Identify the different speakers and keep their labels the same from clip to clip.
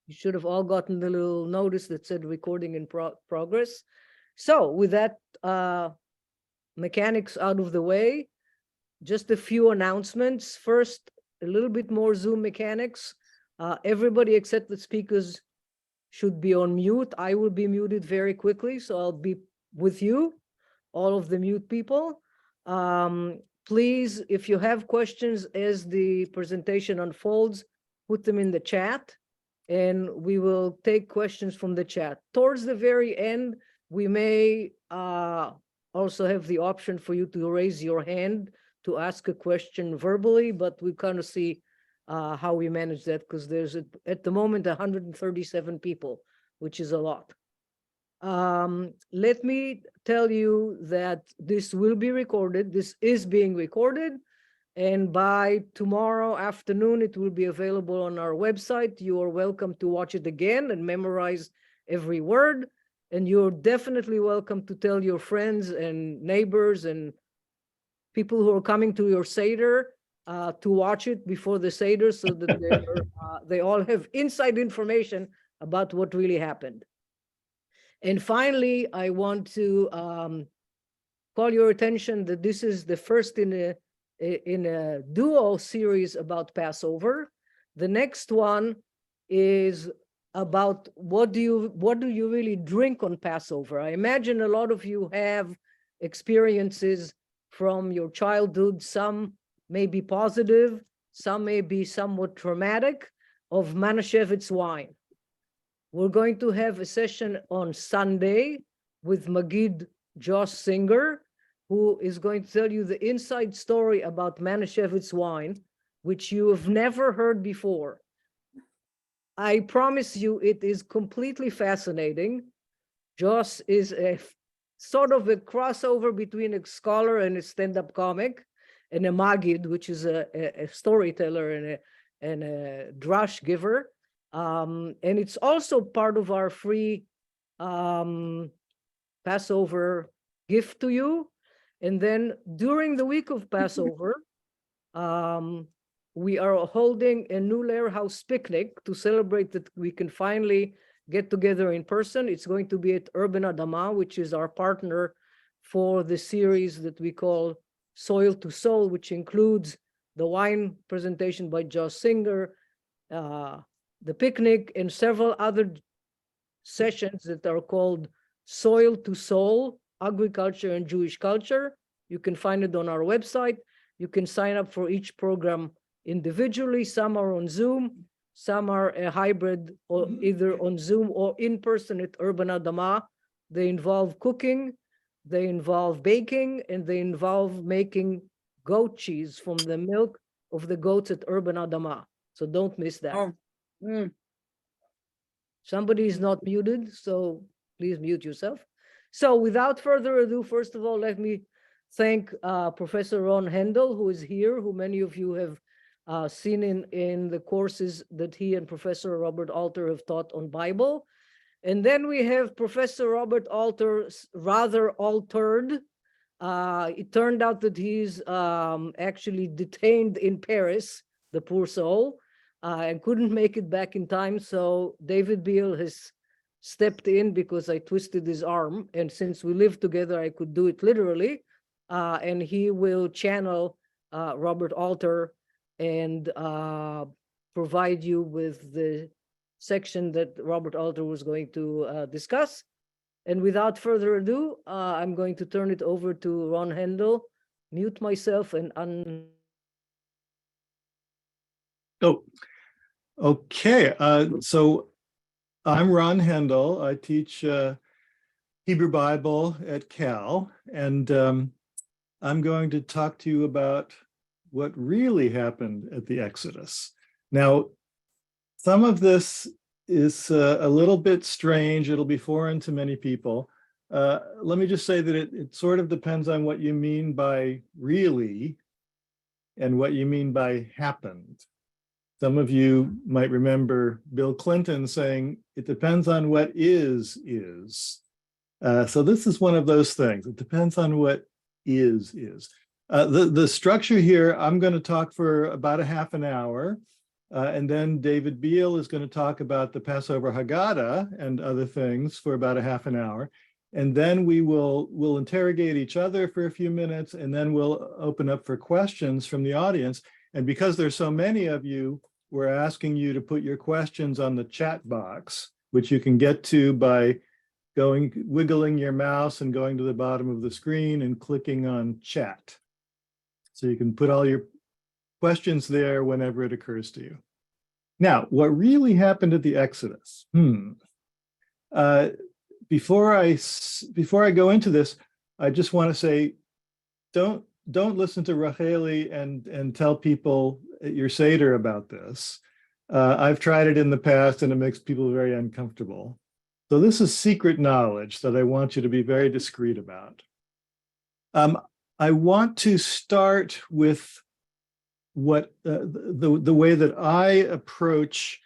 Speaker 1: You should have all gotten the little notice that said recording in progress. So with that mechanics out of the way, just a few announcements. First, a little bit more Zoom mechanics. Everybody except the speakers should be on mute. I will be muted very quickly, so I'll be with you, all of the mute people. Please, if you have questions as the presentation unfolds, put them in the chat, and we will take questions from the chat. Towards the very end, we may also have the option for you to raise your hand to ask a question verbally, but we kind of see how we manage that, because there's at the moment 137 people, which is a lot. Let me tell you that this will be recorded. This is being recorded, and by tomorrow afternoon, it will be available on our website. You are welcome to watch it again and memorize every word. And you're definitely welcome to tell your friends and neighbors and people who are coming to your Seder to watch it before the Seder, so that they all have inside information about what really happened. And finally, I want to call your attention that this is the first in a duo series about Passover. The next one is about what do you really drink on Passover. I imagine a lot of you have experiences from your childhood. Some may be positive, some may be somewhat traumatic, of Manischewitz wine. We're going to have a session on Sunday with Magid Josh Singer, who is going to tell you the inside story about Manischewitz wine, which you have never heard before. I promise you, it is completely fascinating. Josh is a sort of a crossover between a scholar and a stand-up comic, and a Magid, which is a storyteller and a drash giver. And it's also part of our free Passover gift to you. And then during the week of Passover, we are holding a new Lair House picnic to celebrate that we can finally get together in person. It's going to be at Urban Adama, which is our partner for the series that we call Soil to Soul, which includes the wine presentation by Josh Singer, the picnic, and several other sessions that are called Soil to Soul, Agriculture and Jewish Culture. You can find it on our website. You can sign up for each program individually. Some are on Zoom, some are a hybrid, or either on Zoom or in person at Urban Adama. They involve cooking, they involve baking, and they involve making goat cheese from the milk of the goats at Urban Adama. So don't miss that.
Speaker 2: Oh.
Speaker 1: Somebody is not muted, so please mute yourself. So without further ado, first of all, let me thank Professor Ron Hendel, who is here, who many of you have seen in the courses that he and Professor Robert Alter have taught on Bible. And then we have Professor Robert Alter, rather altered. It turned out that he's actually detained in Paris, the poor soul, and couldn't make it back in time. So David Beal has stepped in because I twisted his arm. And since we live together, I could do it literally. And he will channel Robert Alter and provide you with the section that Robert Alter was going to discuss. And without further ado, I'm going to turn it over to Ron Hendel, mute myself and
Speaker 3: Oh, okay. So I'm Ron Hendel. I teach Hebrew Bible at Cal, and I'm going to talk to you about what really happened at the Exodus. Now, some of this is a little bit strange. It'll be foreign to many people. Let me just say that it sort of depends on what you mean by really and what you mean by happened. Some of you might remember Bill Clinton saying, it depends on what is. So this is one of those things. It depends on what is. The structure here, I'm going to talk for about a half an hour. And then David Beal is going to talk about the Passover Haggadah and other things for about a half an hour. And then we'll interrogate each other for a few minutes, and then we'll open up for questions from the audience. And because there's so many of you, we're asking you to put your questions on the chat box, which you can get to by wiggling your mouse and going to the bottom of the screen and clicking on chat. So you can put all your questions there whenever it occurs to you. Now, what really happened at the Exodus? Before I go into this, I just want to say, don't listen to Racheli and tell people at your Seder about this. I've tried it in the past and it makes people very uncomfortable. So this is secret knowledge that I want you to be very discreet about. I want to start with what the way that I approach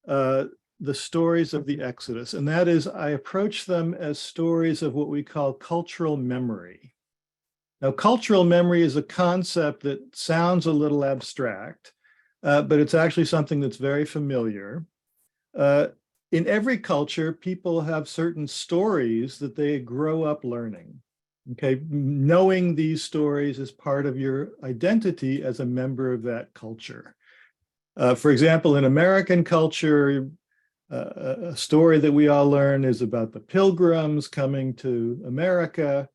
Speaker 3: the stories of the Exodus, and that is I approach them as stories of what we call cultural memory. Now, cultural memory is a concept that sounds a little abstract, but it's actually something that's very familiar. In every culture, people have certain stories that they grow up learning. Okay, knowing these stories is part of your identity as a member of that culture. For example, in American culture, a story that we all learn is about the Pilgrims coming to America,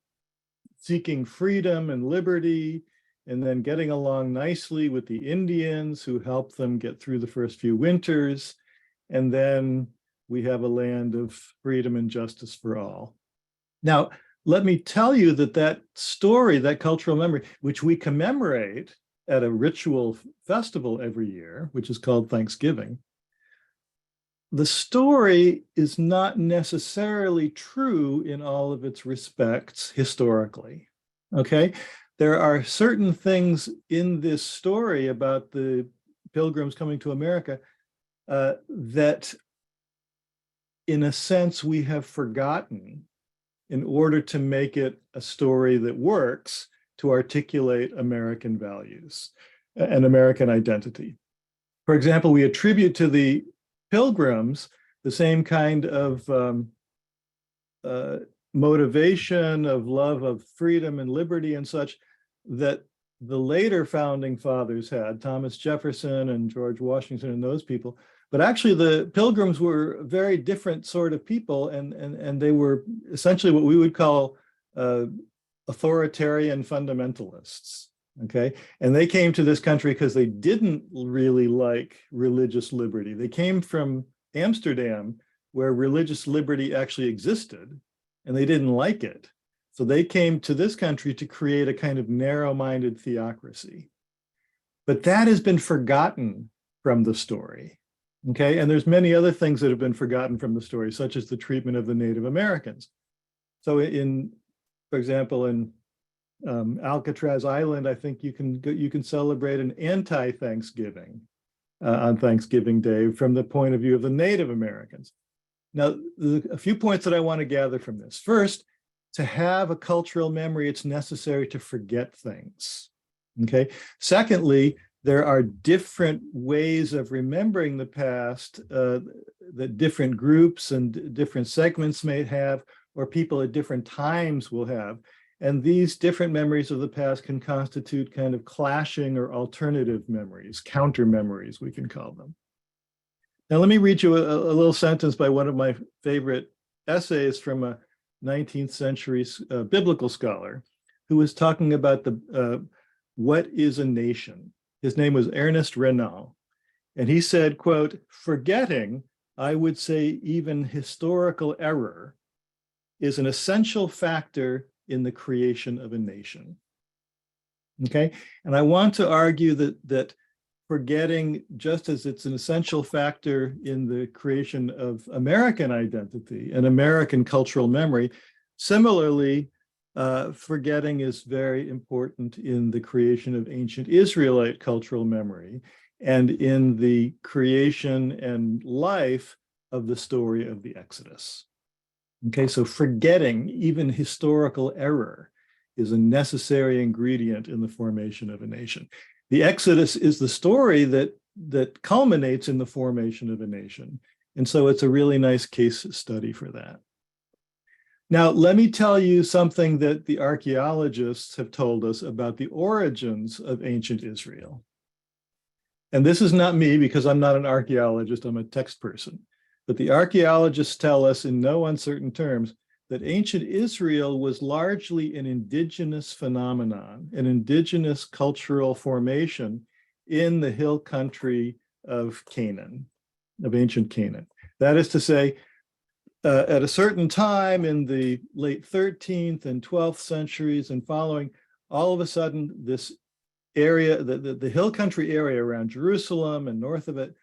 Speaker 3: seeking freedom and liberty, and then getting along nicely with the Indians who helped them get through the first few winters. And then we have a land of freedom and justice for all. Now, let me tell you that story, that cultural memory, which we commemorate at a ritual festival every year, which is called Thanksgiving, the story is not necessarily true in all of its respects historically, okay? There are certain things in this story about the Pilgrims coming to America that, in a sense, we have forgotten in order to make it a story that works to articulate American values and American identity. For example, we attribute to the Pilgrims the same kind of motivation of love of freedom and liberty and such that the later founding fathers had, Thomas Jefferson and George Washington and those people. But actually the Pilgrims were a very different sort of people, and they were essentially what we would call authoritarian fundamentalists, okay? And they came to this country because they didn't really like religious liberty. They came from Amsterdam, where religious liberty actually existed, and they didn't like it. So they came to this country to create a kind of narrow-minded theocracy. But that has been forgotten from the story. Okay, and there's many other things that have been forgotten from the story, such as the treatment of the Native Americans. So for example, in Alcatraz Island, I think you can celebrate an anti-Thanksgiving on Thanksgiving Day from the point of view of the Native Americans. Now, a few points that I want to gather from this. First, to have a cultural memory, it's necessary to forget things. Okay. Secondly, there are different ways of remembering the past that different groups and different segments may have, or people at different times will have. And these different memories of the past can constitute kind of clashing or alternative memories, counter memories, we can call them. Now, let me read you a little sentence by one of my favorite essays from a 19th century biblical scholar who was talking about what is a nation. His name was Ernest Renan. And he said, quote, "Forgetting, I would say even historical error, is an essential factor in the creation of a nation." Okay, and I want to argue that forgetting, just as it's an essential factor in the creation of American identity and American cultural memory, similarly, forgetting is very important in the creation of ancient Israelite cultural memory and in the creation and life of the story of the Exodus. Okay, so forgetting, even historical error, is a necessary ingredient in the formation of a nation. The Exodus is the story that that culminates in the formation of a nation. And so it's a really nice case study for that. Now, let me tell you something that the archaeologists have told us about the origins of ancient Israel. And this is not me, because I'm not an archaeologist, I'm a text person. But the archaeologists tell us in no uncertain terms that ancient Israel was largely an indigenous phenomenon, an indigenous cultural formation in the hill country of Canaan, of ancient Canaan. That is to say, at a certain time in the late 13th and 12th centuries and following, all of a sudden this area, the hill country area around Jerusalem and north of it,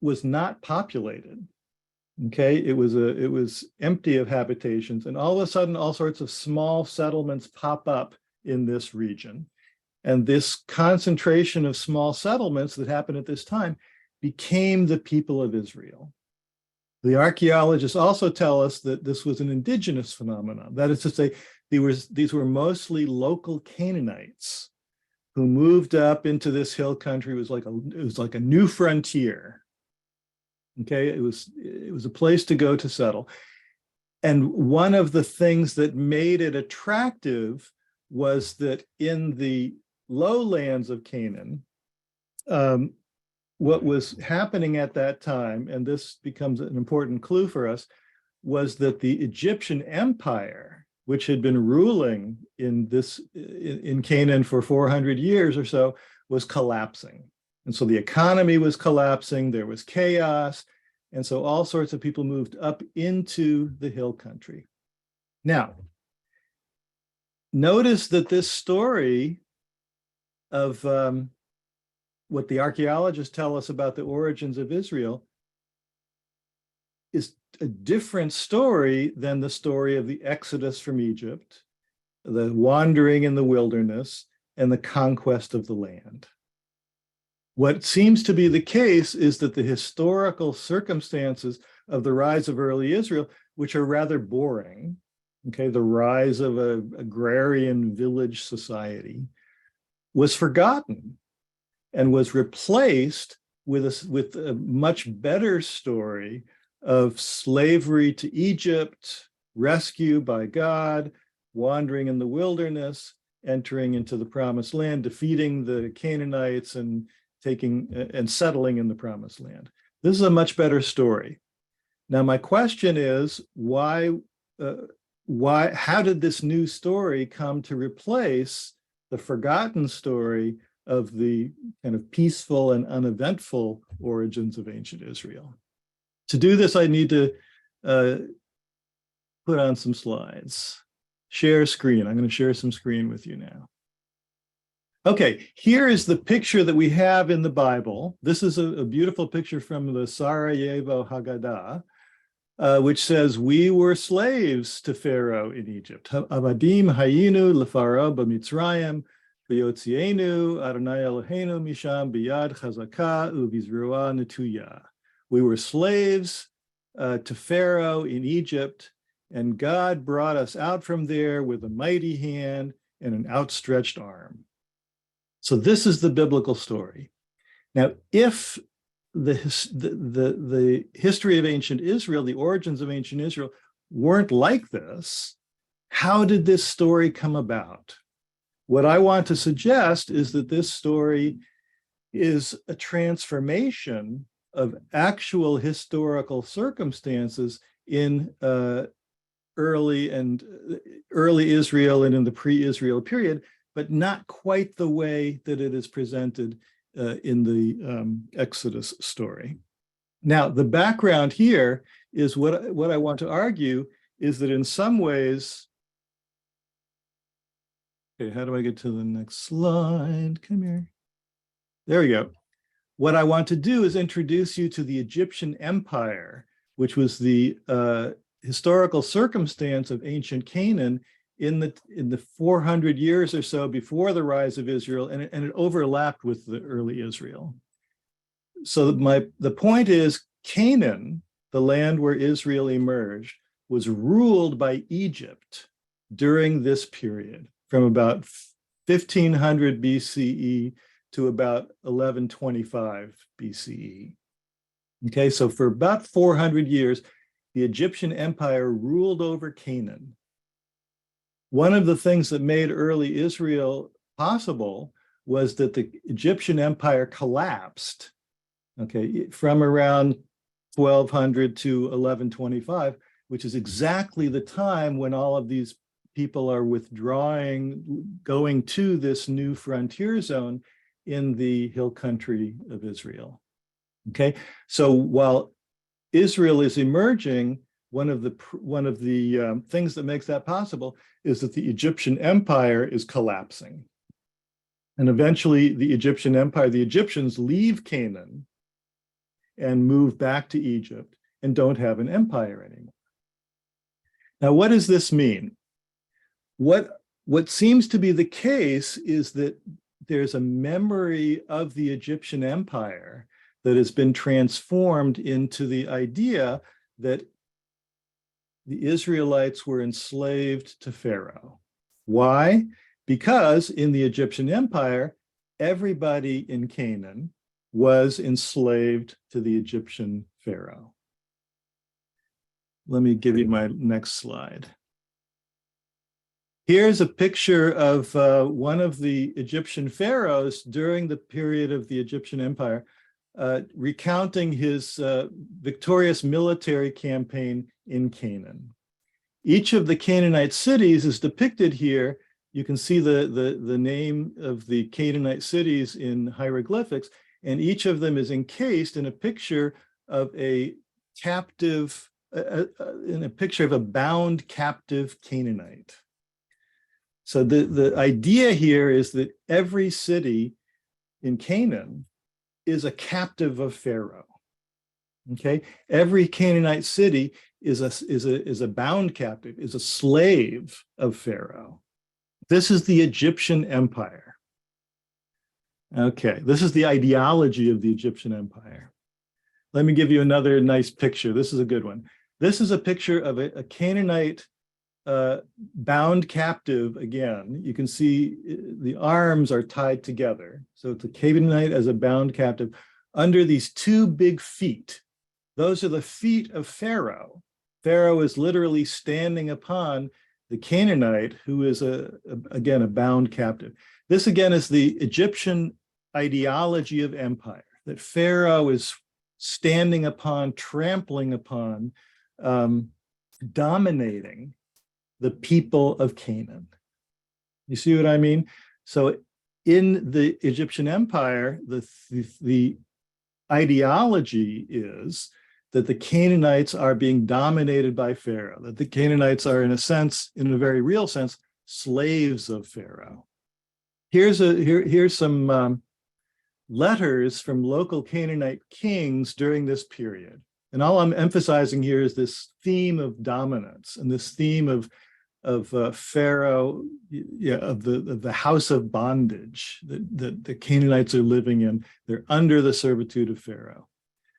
Speaker 3: was not populated. Okay, it was empty of habitations, and all of a sudden all sorts of small settlements pop up in this region. And this concentration of small settlements that happened at this time became the people of Israel. The archaeologists also tell us that this was an indigenous phenomenon. That is to say, these were mostly local Canaanites who moved up into this hill country. It was like a new frontier. Okay, it was a place to go to settle. And one of the things that made it attractive was that in the lowlands of Canaan, what was happening at that time, and this becomes an important clue for us, was that the Egyptian Empire, which had been ruling in Canaan for 400 years or so, was collapsing. And so the economy was collapsing, there was chaos, and so all sorts of people moved up into the hill country. Now, notice that this story of what the archaeologists tell us about the origins of Israel is a different story than the story of the Exodus from Egypt, the wandering in the wilderness, and the conquest of the land. What seems to be the case is that the historical circumstances of the rise of early Israel, which are rather boring, okay, the rise of an agrarian village society, was forgotten and was replaced with a much better story of slavery to Egypt, rescue by God, wandering in the wilderness, entering into the promised land, defeating the Canaanites, and settling in the promised land. This is a much better story. Now, my question is, how did this new story come to replace the forgotten story of the kind of peaceful and uneventful origins of ancient Israel? To do this, I need to put on some slides. Share screen. I'm going to share some screen with you now. Okay, here is the picture that we have in the Bible. This is a beautiful picture from the Sarajevo Haggadah, which says, "We were slaves to Pharaoh in Egypt. Avadim hayinu lefaro b'Mitzrayim, v'yotzienu Adonai Eloheinu misham biyad chazaka uvizrua netuya." We were slaves to Pharaoh in Egypt, and God brought us out from there with a mighty hand and an outstretched arm. So this is the biblical story. Now, if the history of ancient Israel, the origins of ancient Israel, weren't like this, how did this story come about? What I want to suggest is that this story is a transformation of actual historical circumstances in early Israel and in the pre-Israel period, but not quite the way that it is presented in the Exodus story. Now, the background here is what I want to argue is that in some ways, okay, how do I get to the next slide? Come here. There we go. What I want to do is introduce you to the Egyptian Empire, which was the historical circumstance of ancient Canaan in the 400 years or so before the rise of Israel, and it overlapped with the early Israel. So the point is, Canaan, the land where Israel emerged, was ruled by Egypt during this period, from about 1500 BCE to about 1125 BCE. Okay, so for about 400 years, the Egyptian Empire ruled over Canaan. One of the things that made early Israel possible was that the Egyptian Empire collapsed, okay, from around 1200 to 1125, which is exactly the time when all of these people are withdrawing, going to this new frontier zone in the hill country of Israel. Okay, so while Israel is emerging, one of the things that makes that possible is that the Egyptian Empire is collapsing. And eventually the Egyptian Empire, the Egyptians leave Canaan and move back to Egypt and don't have an empire anymore. Now, what does this mean? What seems to be the case is that there's a memory of the Egyptian Empire that has been transformed into the idea that the Israelites were enslaved to Pharaoh. Why? Because in the Egyptian Empire, everybody in Canaan was enslaved to the Egyptian Pharaoh. Let me give you my next slide. Here's a picture of one of the Egyptian pharaohs during the period of the Egyptian Empire, recounting his victorious military campaign in Canaan. Each of the Canaanite cities is depicted here. You can see the name of the Canaanite cities in hieroglyphics, and each of them is encased in a picture of a captive, in a picture of a bound captive Canaanite. So the idea here is that every city in Canaan is a captive of Pharaoh. Okay, every Canaanite city is a bound captive, is a slave of Pharaoh. This is the Egyptian Empire. Okay, this is the ideology of the Egyptian Empire. Let me give you another nice picture. This is a good one. This is a picture of a Canaanite bound captive again. You can see the arms are tied together. So it's a Canaanite as a bound captive under these two big feet. Those are the feet of Pharaoh. Pharaoh is literally standing upon the Canaanite, who is again a bound captive. This again is the Egyptian ideology of empire, that Pharaoh is standing upon, trampling upon, dominating the people of Canaan. You see what I mean? So in the Egyptian Empire, the ideology is that the Canaanites are being dominated by Pharaoh, that the Canaanites are, in a sense, in a very real sense, slaves of Pharaoh. Here's some letters from local Canaanite kings during this period. And all I'm emphasizing here is this theme of dominance and this theme of Pharaoh, of the house of bondage that the Canaanites are living in. They're under the servitude of Pharaoh.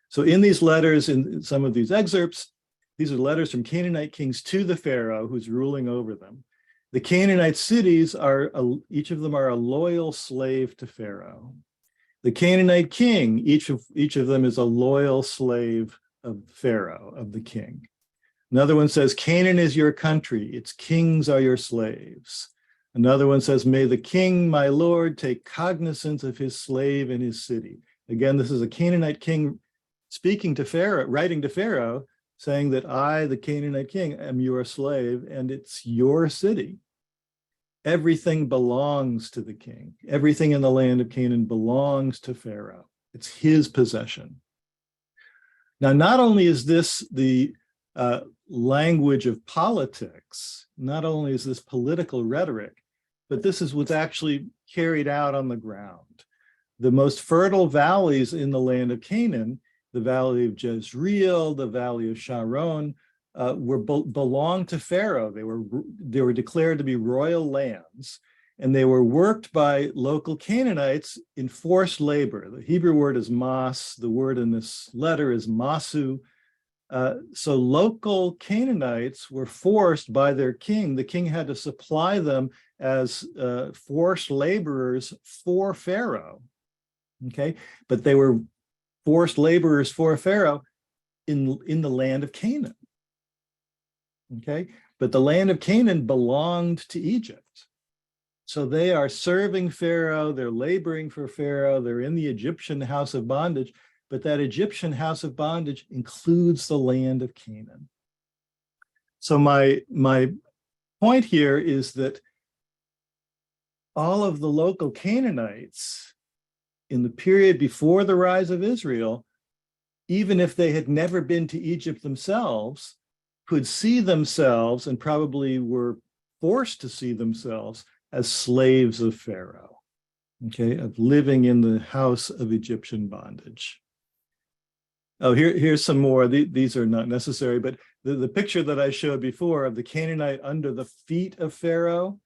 Speaker 3: So in these letters, in some of these excerpts, these are letters from Canaanite kings to the Pharaoh who's ruling over them. The Canaanite cities are, each of them are a loyal slave to Pharaoh. The Canaanite king, each of them is a loyal slave of Pharaoh, of the king. Another one says, Canaan is your country, its kings are your slaves. Another one says, may the king, my lord, take cognizance of his slave and his city. Again, this is a Canaanite king speaking to Pharaoh, writing to Pharaoh, saying that I, the Canaanite king, am your slave and it's your city. Everything belongs to the king. Everything in the land of Canaan belongs to Pharaoh. It's his possession. Now, not only is this the language of politics, not only is this political rhetoric, but this is what's actually carried out on the ground. The most fertile valleys in the land of Canaan, the valley of Jezreel, the valley of Sharon, belonged to Pharaoh. They were declared to be royal lands, and they were worked by local Canaanites in forced labor. The Hebrew word is mas. The word in this letter is masu. So local Canaanites were forced by their king. The king had to supply them as forced laborers for Pharaoh. Okay, but they were forced laborers for Pharaoh in the land of Canaan. Okay, but the land of Canaan belonged to Egypt. So they are serving Pharaoh, they're laboring for Pharaoh, they're in the Egyptian house of bondage, but that Egyptian house of bondage includes the land of Canaan. So my point here is that all of the local Canaanites in the period before the rise of Israel, even if they had never been to Egypt themselves, could see themselves and probably were forced to see themselves as slaves of Pharaoh, okay, of living in the house of Egyptian bondage. Oh, here's some more. These are not necessary, but the picture that I showed before of the Canaanite under the feet of Pharaoh,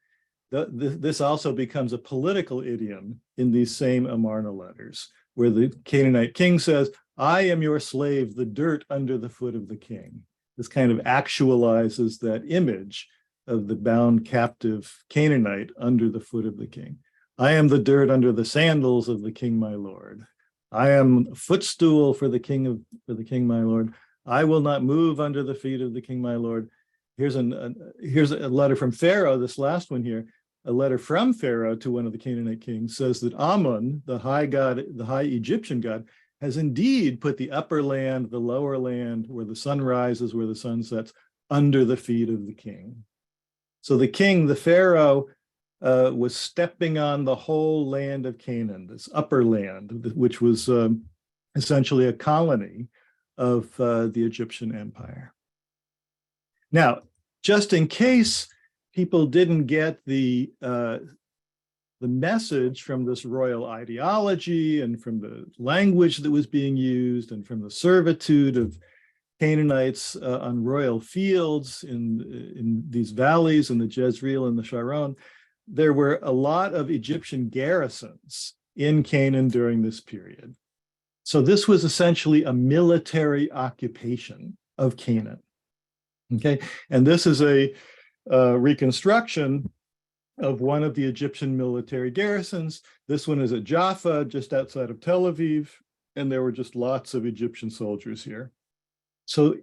Speaker 3: this also becomes a political idiom in these same Amarna letters, where the Canaanite king says, I am your slave, the dirt under the foot of the king. This kind of actualizes that image of the bound captive Canaanite under the foot of the king. I am the dirt under the sandals of the king, my lord. I am a footstool for the king, my lord. I will not move under the feet of the king, my lord. Here's a letter from Pharaoh, this last one here. A letter from Pharaoh to one of the Canaanite kings says that Ammon, the high god, the high Egyptian god, has indeed put the upper land, the lower land, where the sun rises, where the sun sets, under the feet of the king. So the king, the Pharaoh, was stepping on the whole land of Canaan, this upper land, which was essentially a colony of the Egyptian empire. Now, just in case people didn't get the message from this royal ideology and from the language that was being used and from the servitude of Canaanites on royal fields in these valleys, in the Jezreel and the Sharon, there were a lot of Egyptian garrisons in Canaan during this period. So this was essentially a military occupation of Canaan. Okay, and this is a reconstruction of one of the Egyptian military garrisons. This one is at Jaffa, just outside of Tel Aviv, and there were just lots of Egyptian soldiers here. So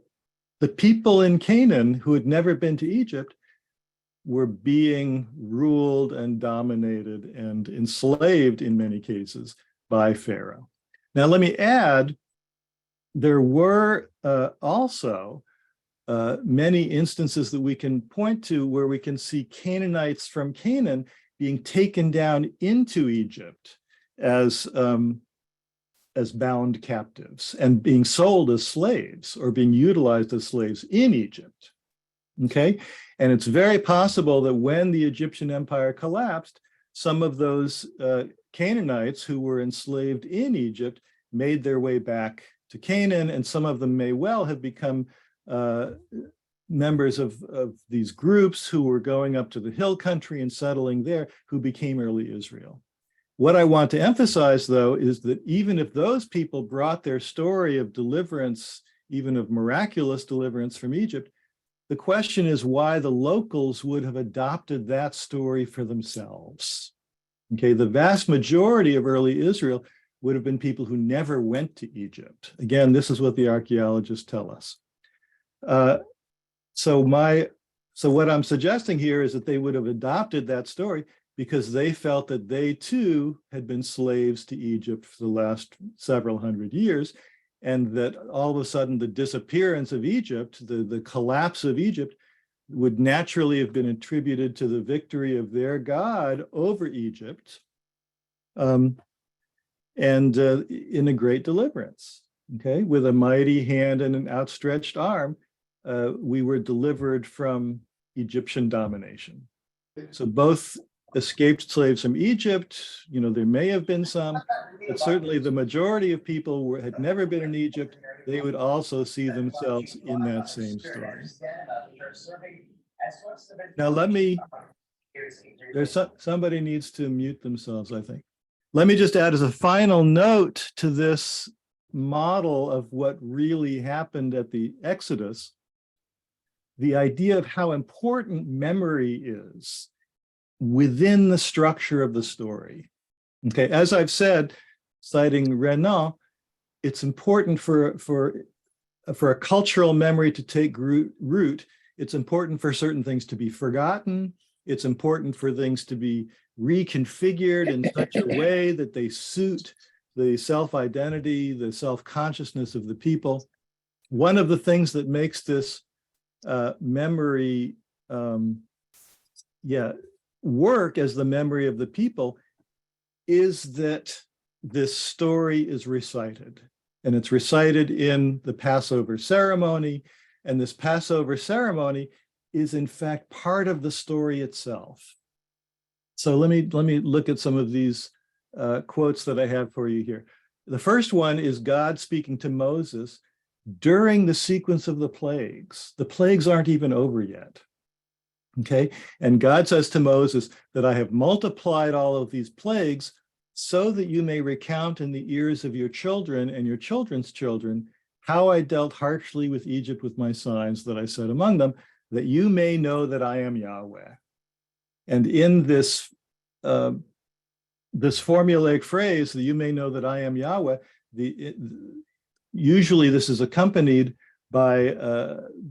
Speaker 3: the people in Canaan who had never been to Egypt were being ruled and dominated and enslaved in many cases by Pharaoh. Now, let me add, there were also many instances that we can point to where we can see Canaanites from Canaan being taken down into Egypt as bound captives and being sold as slaves or being utilized as slaves in Egypt. Okay, and it's very possible that when the Egyptian empire collapsed, some of those Canaanites who were enslaved in Egypt made their way back to Canaan, and some of them may well have become members of these groups who were going up to the hill country and settling there, who became early Israel. What I want to emphasize, though, is that even if those people brought their story of deliverance, even of miraculous deliverance from Egypt, the question is why the locals would have adopted that story for themselves. Okay, the vast majority of early Israel would have been people who never went to Egypt. Again, this is what the archaeologists tell us. So what I'm suggesting here is that they would have adopted that story because they felt that they too had been slaves to Egypt for the last several hundred years, and that all of a sudden the disappearance of Egypt, the collapse of Egypt, would naturally have been attributed to the victory of their God over Egypt, and in a great deliverance. Okay, with a mighty hand and an outstretched arm, we were delivered from Egyptian domination. So both escaped slaves from Egypt, there may have been some, but certainly the majority of people had never been in Egypt. They would also see themselves in that same story. Now somebody needs to mute themselves, I think. Let me just add as a final note to this model of what really happened at the Exodus, the idea of how important memory is within the structure of the story. Okay, as I've said, citing Renan, it's important for a cultural memory to take root. It's important for certain things to be forgotten. It's important for things to be reconfigured in such a way that they suit the self-identity, the self-consciousness of the people. One of the things that makes this memory work as the memory of the people is that this story is recited. And it's recited in the Passover ceremony. And this Passover ceremony is in fact part of the story itself. So let me look at some of these quotes that I have for you here. The first one is God speaking to Moses during the sequence of the plagues. The plagues aren't even over yet. Okay, and God says to Moses that I have multiplied all of these plagues so that you may recount in the ears of your children and your children's children how I dealt harshly with Egypt with my signs that I set among them, that you may know that I am Yahweh. And in this this formulaic phrase, that you may know that I am Yahweh, usually this is accompanied by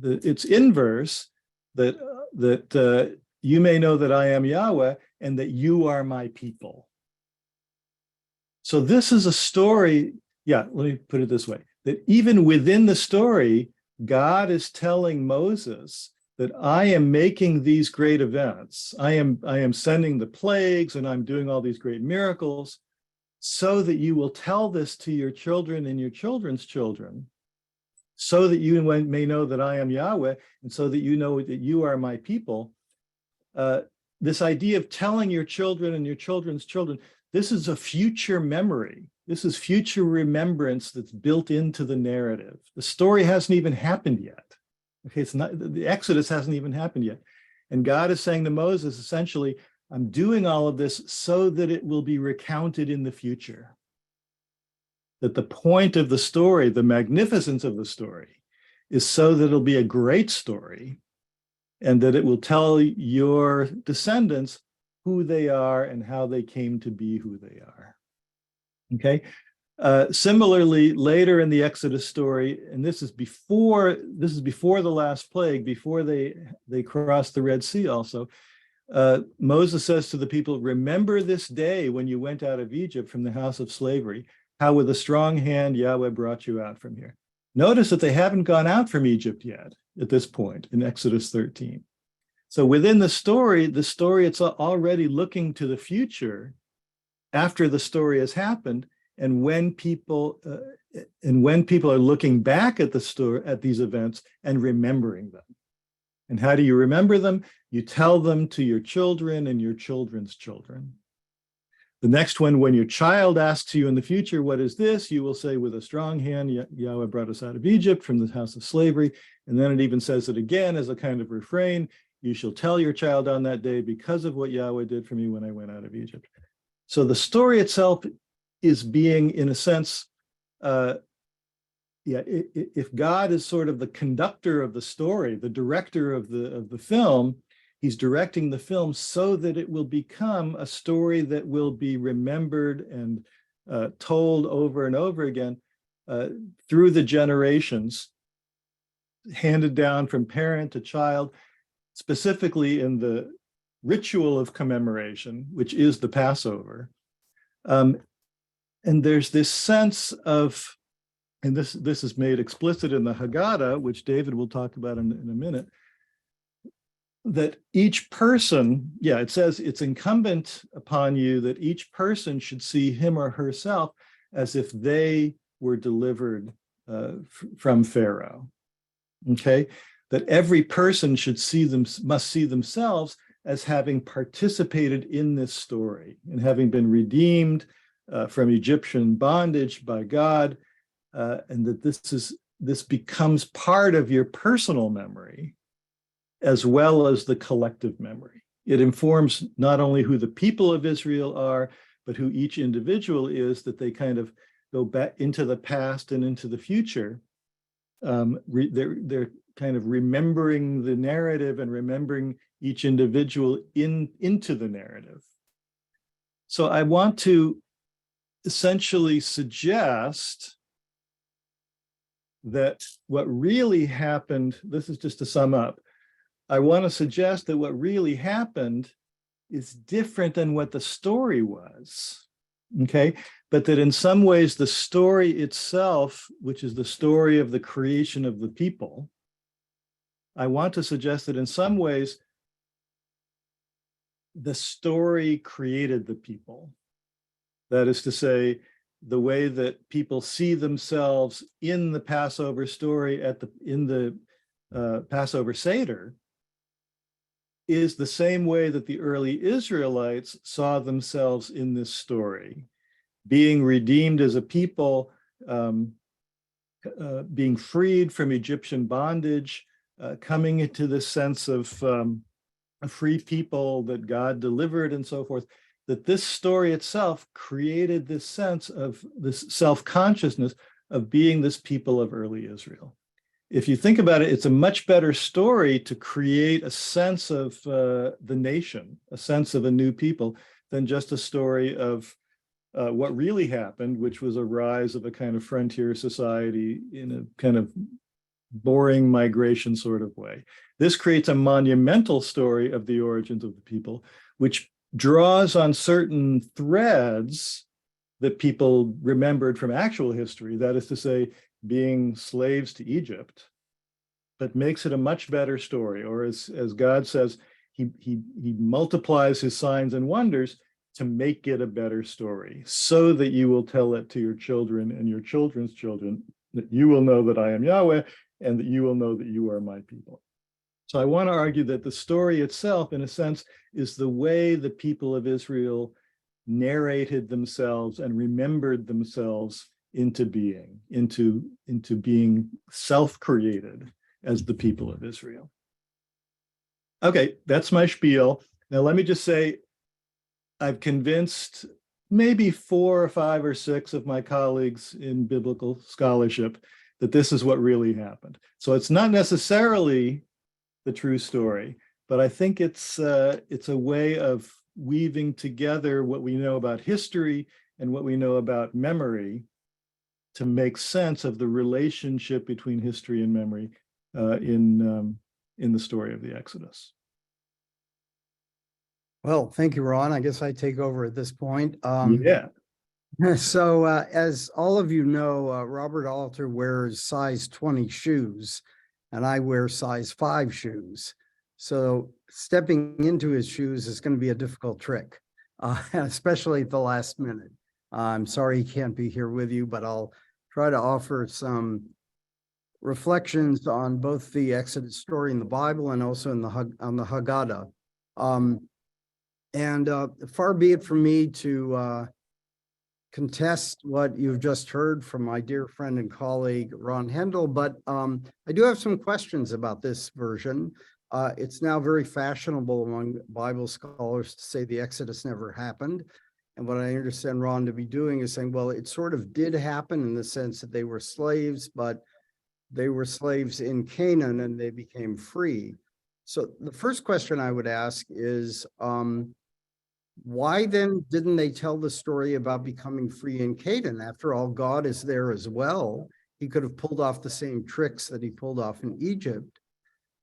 Speaker 3: its inverse, that you may know that I am Yahweh and that you are my people. So this is a story, let me put it this way, that even within the story, God is telling Moses that I am making these great events. I am sending the plagues and I'm doing all these great miracles so that you will tell this to your children and your children's children, so that you may know that I am Yahweh, and so that you know that you are my people. This idea of telling your children and your children's children, this is a future memory. This is future remembrance that's built into the narrative. The story hasn't even happened yet. Okay, it's not, the Exodus hasn't even happened yet. And God is saying to Moses, essentially, I'm doing all of this so that it will be recounted in the future. That the point of the story, the magnificence of the story, is so that it'll be a great story and that it will tell your descendants who they are and how they came to be who they are. Okay. Similarly, later in the Exodus story, and this is before the last plague, before they crossed the Red Sea also, Moses says to the people, remember this day when you went out of Egypt from the house of slavery, how with a strong hand Yahweh brought you out from here. Notice that they haven't gone out from Egypt yet at this point in Exodus 13. So within the story it's already looking to the future after the story has happened, and when people are looking back at the story, at these events and remembering them. And how do you remember them? You tell them to your children and your children's children. The next one, when your child asks you in the future, what is this? You will say, with a strong hand, Yahweh brought us out of Egypt from the house of slavery. And then it even says it again as a kind of refrain. You shall tell your child on that day because of what Yahweh did for me when I went out of Egypt. So the story itself is being, in a sense, if God is sort of the conductor of the story, the director of the film, he's directing the film so that it will become a story that will be remembered and told over and over again through the generations, handed down from parent to child, specifically in the ritual of commemoration, which is the Passover. And there's this sense of, and this is made explicit in the Haggadah, which David will talk about in a minute, that each person, it says it's incumbent upon you that each person should see him or herself as if they were delivered from Pharaoh. Okay, that every person must see themselves as having participated in this story and having been redeemed from Egyptian bondage by God, and that this becomes part of your personal memory as well as the collective memory. It informs not only who the people of Israel are, but who each individual is, that they kind of go back into the past and into the future. They're kind of remembering the narrative and remembering each individual into the narrative. So I want to essentially suggest that what really happened, this is just to sum up, I want to suggest that what really happened is different than what the story was, okay? But that in some ways, the story itself, which is the story of the creation of the people, I want to suggest that in some ways, the story created the people. That is to say, the way that people see themselves in the Passover story in the Passover Seder is the same way that the early Israelites saw themselves in this story, being redeemed as a people, being freed from Egyptian bondage, coming into this sense of a free people that God delivered and so forth, that this story itself created this sense of this self-consciousness of being this people of early Israel. If you think about it, it's a much better story to create a sense of the nation, a sense of a new people, than just a story of what really happened, which was a rise of a kind of frontier society in a kind of boring migration sort of way. This creates a monumental story of the origins of the people, which draws on certain threads that people remembered from actual history, that is to say, being slaves to Egypt, but makes it a much better story. Or as God says, he multiplies his signs and wonders to make it a better story, so that you will tell it to your children and your children's children, that you will know that I am Yahweh, and that you will know that you are my people. So I want to argue that the story itself, in a sense, is the way the people of Israel narrated themselves and remembered themselves into being self-created as the people of Israel. Okay, that's my spiel. Now let me just say, I've convinced maybe 4 or 5 or 6 of my colleagues in biblical scholarship that this is what really happened. So it's not necessarily the true story, but I think it's a way of weaving together what we know about history and what we know about memory to make sense of the relationship between history and memory in the story of the Exodus.
Speaker 2: Well, thank you, Ron. I guess I take over at this point.
Speaker 3: Yeah.
Speaker 2: So as all of you know, Robert Alter wears size 20 shoes, and I wear size 5 shoes. So stepping into his shoes is going to be a difficult trick, especially at the last minute. I'm sorry he can't be here with you, but I'll try to offer some reflections on both the Exodus story in the Bible and also on the Haggadah. Far be it from me to contest what you've just heard from my dear friend and colleague, Ron Hendel, but I do have some questions about this version. It's now very fashionable among Bible scholars to say the Exodus never happened. And what I understand Ron to be doing is saying, well, it sort of did happen in the sense that they were slaves, but they were slaves in Canaan and they became free. So the first question I would ask is, why then didn't they tell the story about becoming free in Canaan? After all, God is there as well. He could have pulled off the same tricks that he pulled off in Egypt.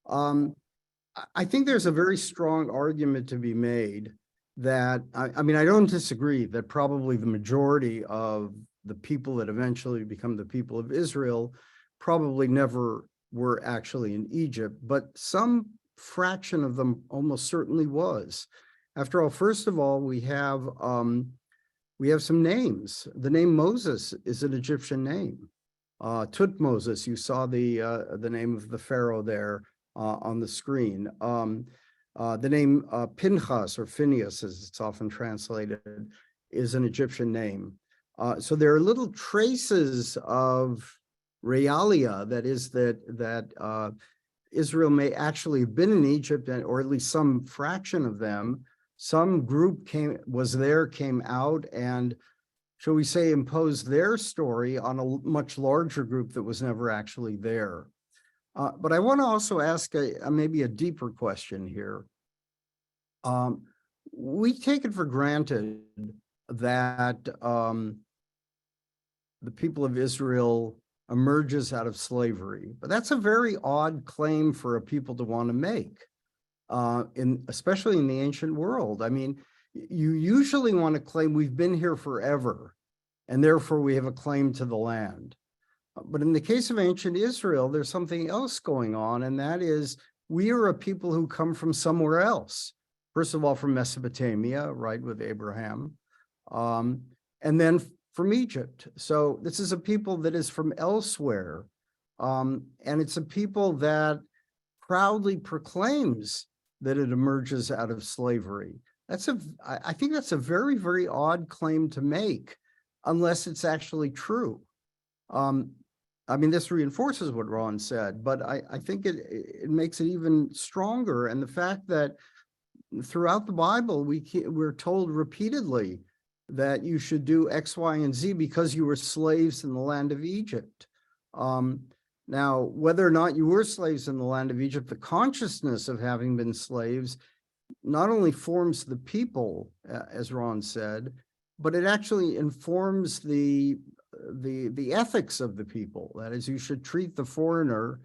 Speaker 2: I think there's a very strong argument to be made that, I mean, I don't disagree that probably the majority of the people that eventually become the people of Israel probably never were actually in Egypt, but some fraction of them almost certainly was. After all, first of all, we have some names. The name Moses is an Egyptian name. Tutmoses, you saw the name of the pharaoh there on the screen. The name Pinchas or Phineas, as it's often translated, is an Egyptian name. So there are little traces of realia, that is that Israel may actually have been in Egypt, or at least some fraction of them. Some group came out, and shall we say, imposed their story on a much larger group that was never actually there. But I want to also ask maybe a deeper question here. We take it for granted that the people of Israel emerges out of slavery. But that's a very odd claim for a people to want to make, especially in the ancient world. I mean, you usually want to claim we've been here forever, and therefore we have a claim to the land. But in the case of ancient Israel, there's something else going on, and that is we are a people who come from somewhere else. First of all, from Mesopotamia, right, with Abraham, and then from Egypt. So this is a people that is from elsewhere, and it's a people that proudly proclaims that it emerges out of slavery. I think that's a very, very odd claim to make, unless it's actually true. I mean, this reinforces what Ron said, but I think it makes it even stronger. And the fact that throughout the Bible, we're told repeatedly that you should do X, Y, and Z because you were slaves in the land of Egypt. Now, whether or not you were slaves in the land of Egypt, the consciousness of having been slaves not only forms the people, as Ron said, but it actually informs the ethics of the people. That is, you should treat the foreigner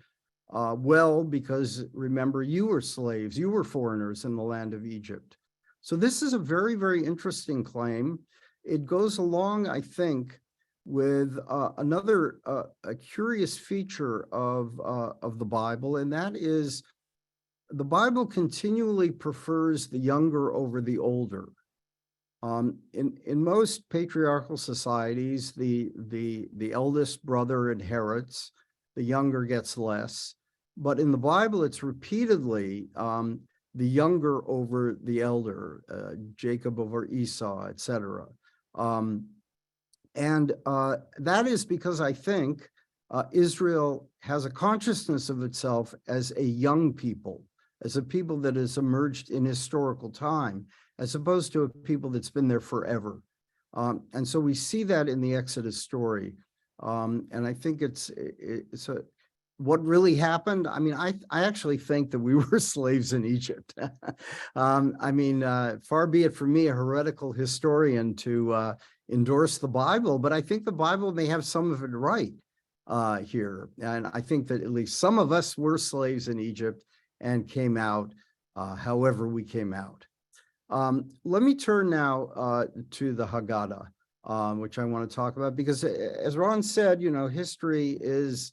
Speaker 2: well, because remember, you were slaves, you were foreigners in the land of Egypt. So this is a very, very interesting claim. It goes along, I think, with another a curious feature of the Bible, and that is the Bible continually prefers the younger over the older. In most patriarchal societies, the eldest brother inherits, the younger gets less. But in the Bible, it's repeatedly the younger over the elder, Jacob over Esau, etc. And that is because I think Israel has a consciousness of itself as a young people, as a people that has emerged in historical time, as opposed to a people that's been there forever. And so we see that in the Exodus story. And I think what really happened. I mean, I actually think that we were slaves in Egypt. I mean, far be it from me, a heretical historian, to endorse the Bible, but I think the Bible may have some of it right here. And I think that at least some of us were slaves in Egypt and came out however we came out. Let me turn now to the Haggadah, which I want to talk about, because as Ron said, you know, history is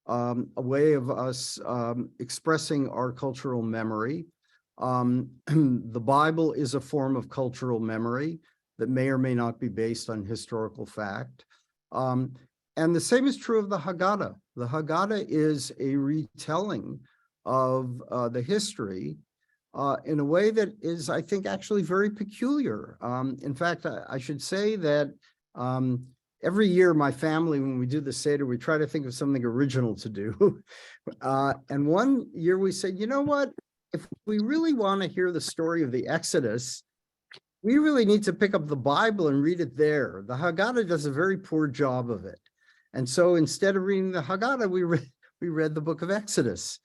Speaker 2: a way of us expressing our cultural memory. The Bible is a form of cultural memory that may or may not be based on historical fact. And the same is true of the Haggadah. The Haggadah is a retelling of the history in a way that is, I think, actually very peculiar. In fact, I should say that every year, my family, when we do the Seder, we try to think of something original to do. And one year we said, you know what? If we really want to hear the story of the Exodus, we really need to pick up the Bible and read it there. The Haggadah does a very poor job of it. And so instead of reading the Haggadah, we read the book of Exodus.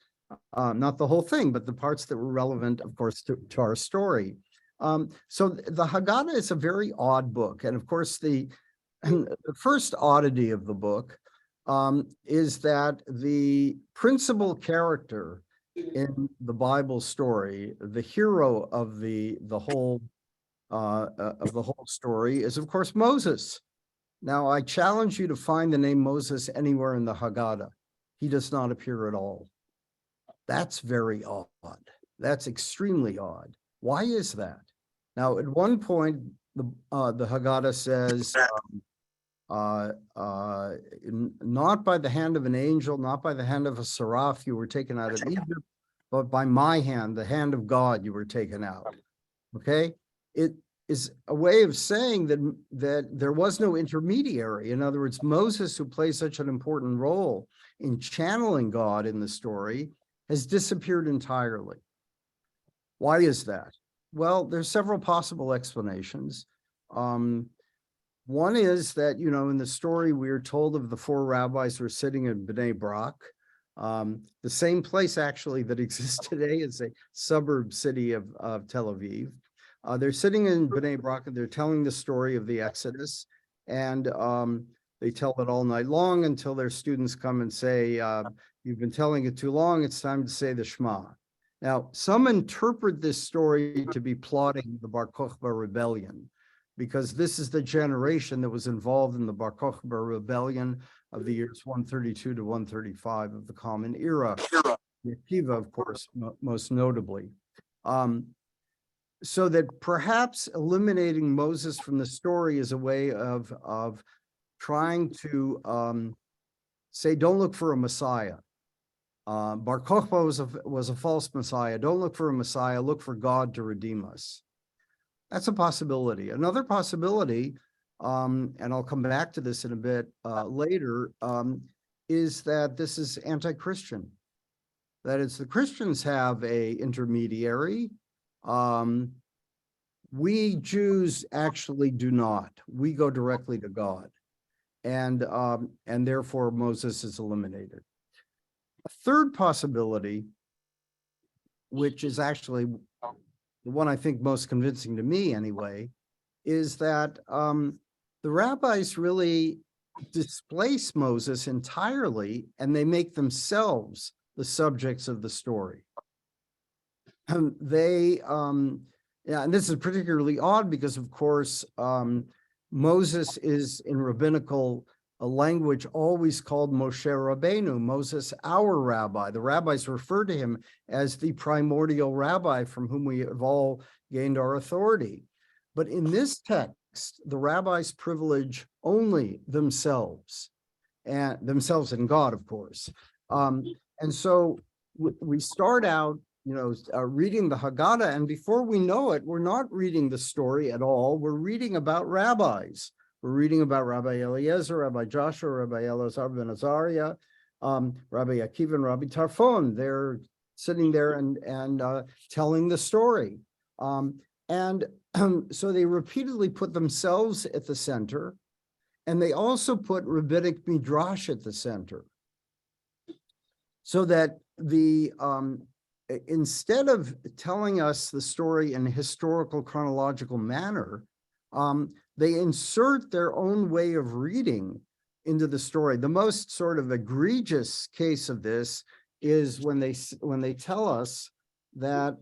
Speaker 2: Not the whole thing, but the parts that were relevant, of course, to our story. So the Haggadah is a very odd book. And of course, the first oddity of the book is that the principal character in the Bible story, the hero of the whole story, is of course Moses. Now, I challenge you to find the name Moses anywhere in the Haggadah. He does not appear at all. That's very odd. That's extremely odd. Why is that? Now, at one point, the Haggadah says, not by the hand of an angel, not by the hand of a seraph, you were taken out of Egypt, but by my hand, the hand of God, you were taken out. Okay? It is a way of saying that there was no intermediary. In other words, Moses, who plays such an important role in channeling God in the story, has disappeared entirely. Why is that? Well, there's several possible explanations. One is that, you know, in the story, we are told of the four rabbis who are sitting in Bnei Brak, the same place actually that exists today is a suburb city of Tel Aviv. They're sitting in Bnei Brak and they're telling the story of the Exodus. And They tell it all night long until their students come and say, you've been telling it too long, it's time to say the Shema. Now, some interpret this story to be plotting the Bar Kokhba rebellion, because this is the generation that was involved in the Bar Kokhba rebellion of the years 132 to 135 of the Common Era. Akiva, of course, most notably. So that perhaps eliminating Moses from the story is a way of trying to say, don't look for a Messiah. Bar Kokhba was a false Messiah. Don't look for a Messiah, look for God to redeem us. That's a possibility. Another possibility, and I'll come back to this in a bit later, is that this is anti-Christian. That is, the Christians have a intermediary. We Jews actually do not. We go directly to God, and therefore Moses is eliminated. A third possibility, which is actually the one I think most convincing to me anyway, is that the rabbis really displace Moses entirely, and they make themselves the subjects of the story. And and this is particularly odd because, of course, Moses is in rabbinical language always called Moshe Rabbeinu, Moses, our rabbi. The rabbis refer to him as the primordial rabbi from whom we have all gained our authority. But in this text, the rabbis privilege only themselves, and themselves and God, of course. And so we start out, reading the Haggadah, and before we know it, we're not reading the story at all. We're reading about rabbis. We're reading about Rabbi Eliezer, Rabbi Joshua, Rabbi Elazar ben Azariah, Rabbi Akiva, and Rabbi Tarfon. They're sitting there and telling the story. So they repeatedly put themselves at the center, and they also put rabbinic midrash at the center, so that instead of telling us the story in a historical chronological manner, they insert their own way of reading into the story. The most sort of egregious case of this is when they tell us that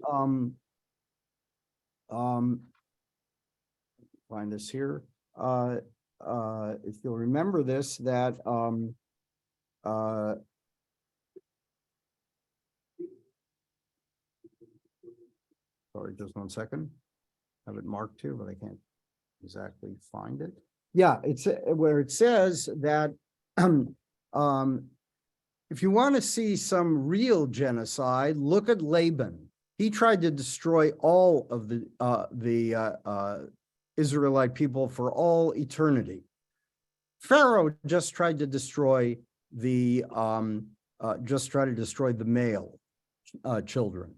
Speaker 2: find this here. If you'll remember this, that sorry, just 1 second. I have it marked here, but I can't exactly find it. Yeah, it's where it says that if you want to see some real genocide, look at Laban. He tried to destroy all of the Israelite people for all eternity. Pharaoh just tried to destroy the male children.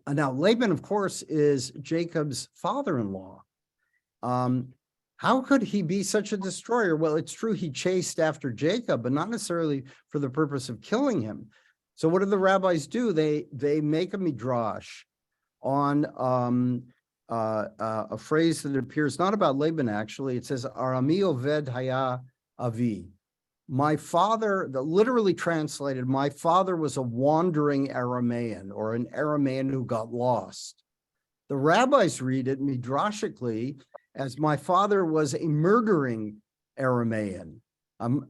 Speaker 2: Now, Laban, of course, is Jacob's father-in-law. How could he be such a destroyer? Well, it's true he chased after Jacob, but not necessarily for the purpose of killing him. So what do the rabbis do? They make a midrash on a phrase that appears not about Laban, actually. It says, Arami Oved Haya Avi. My father, literally translated, my father was a wandering Aramaean, or an Aramaean who got lost. The rabbis read it midrashically as my father was a murdering Aramaean,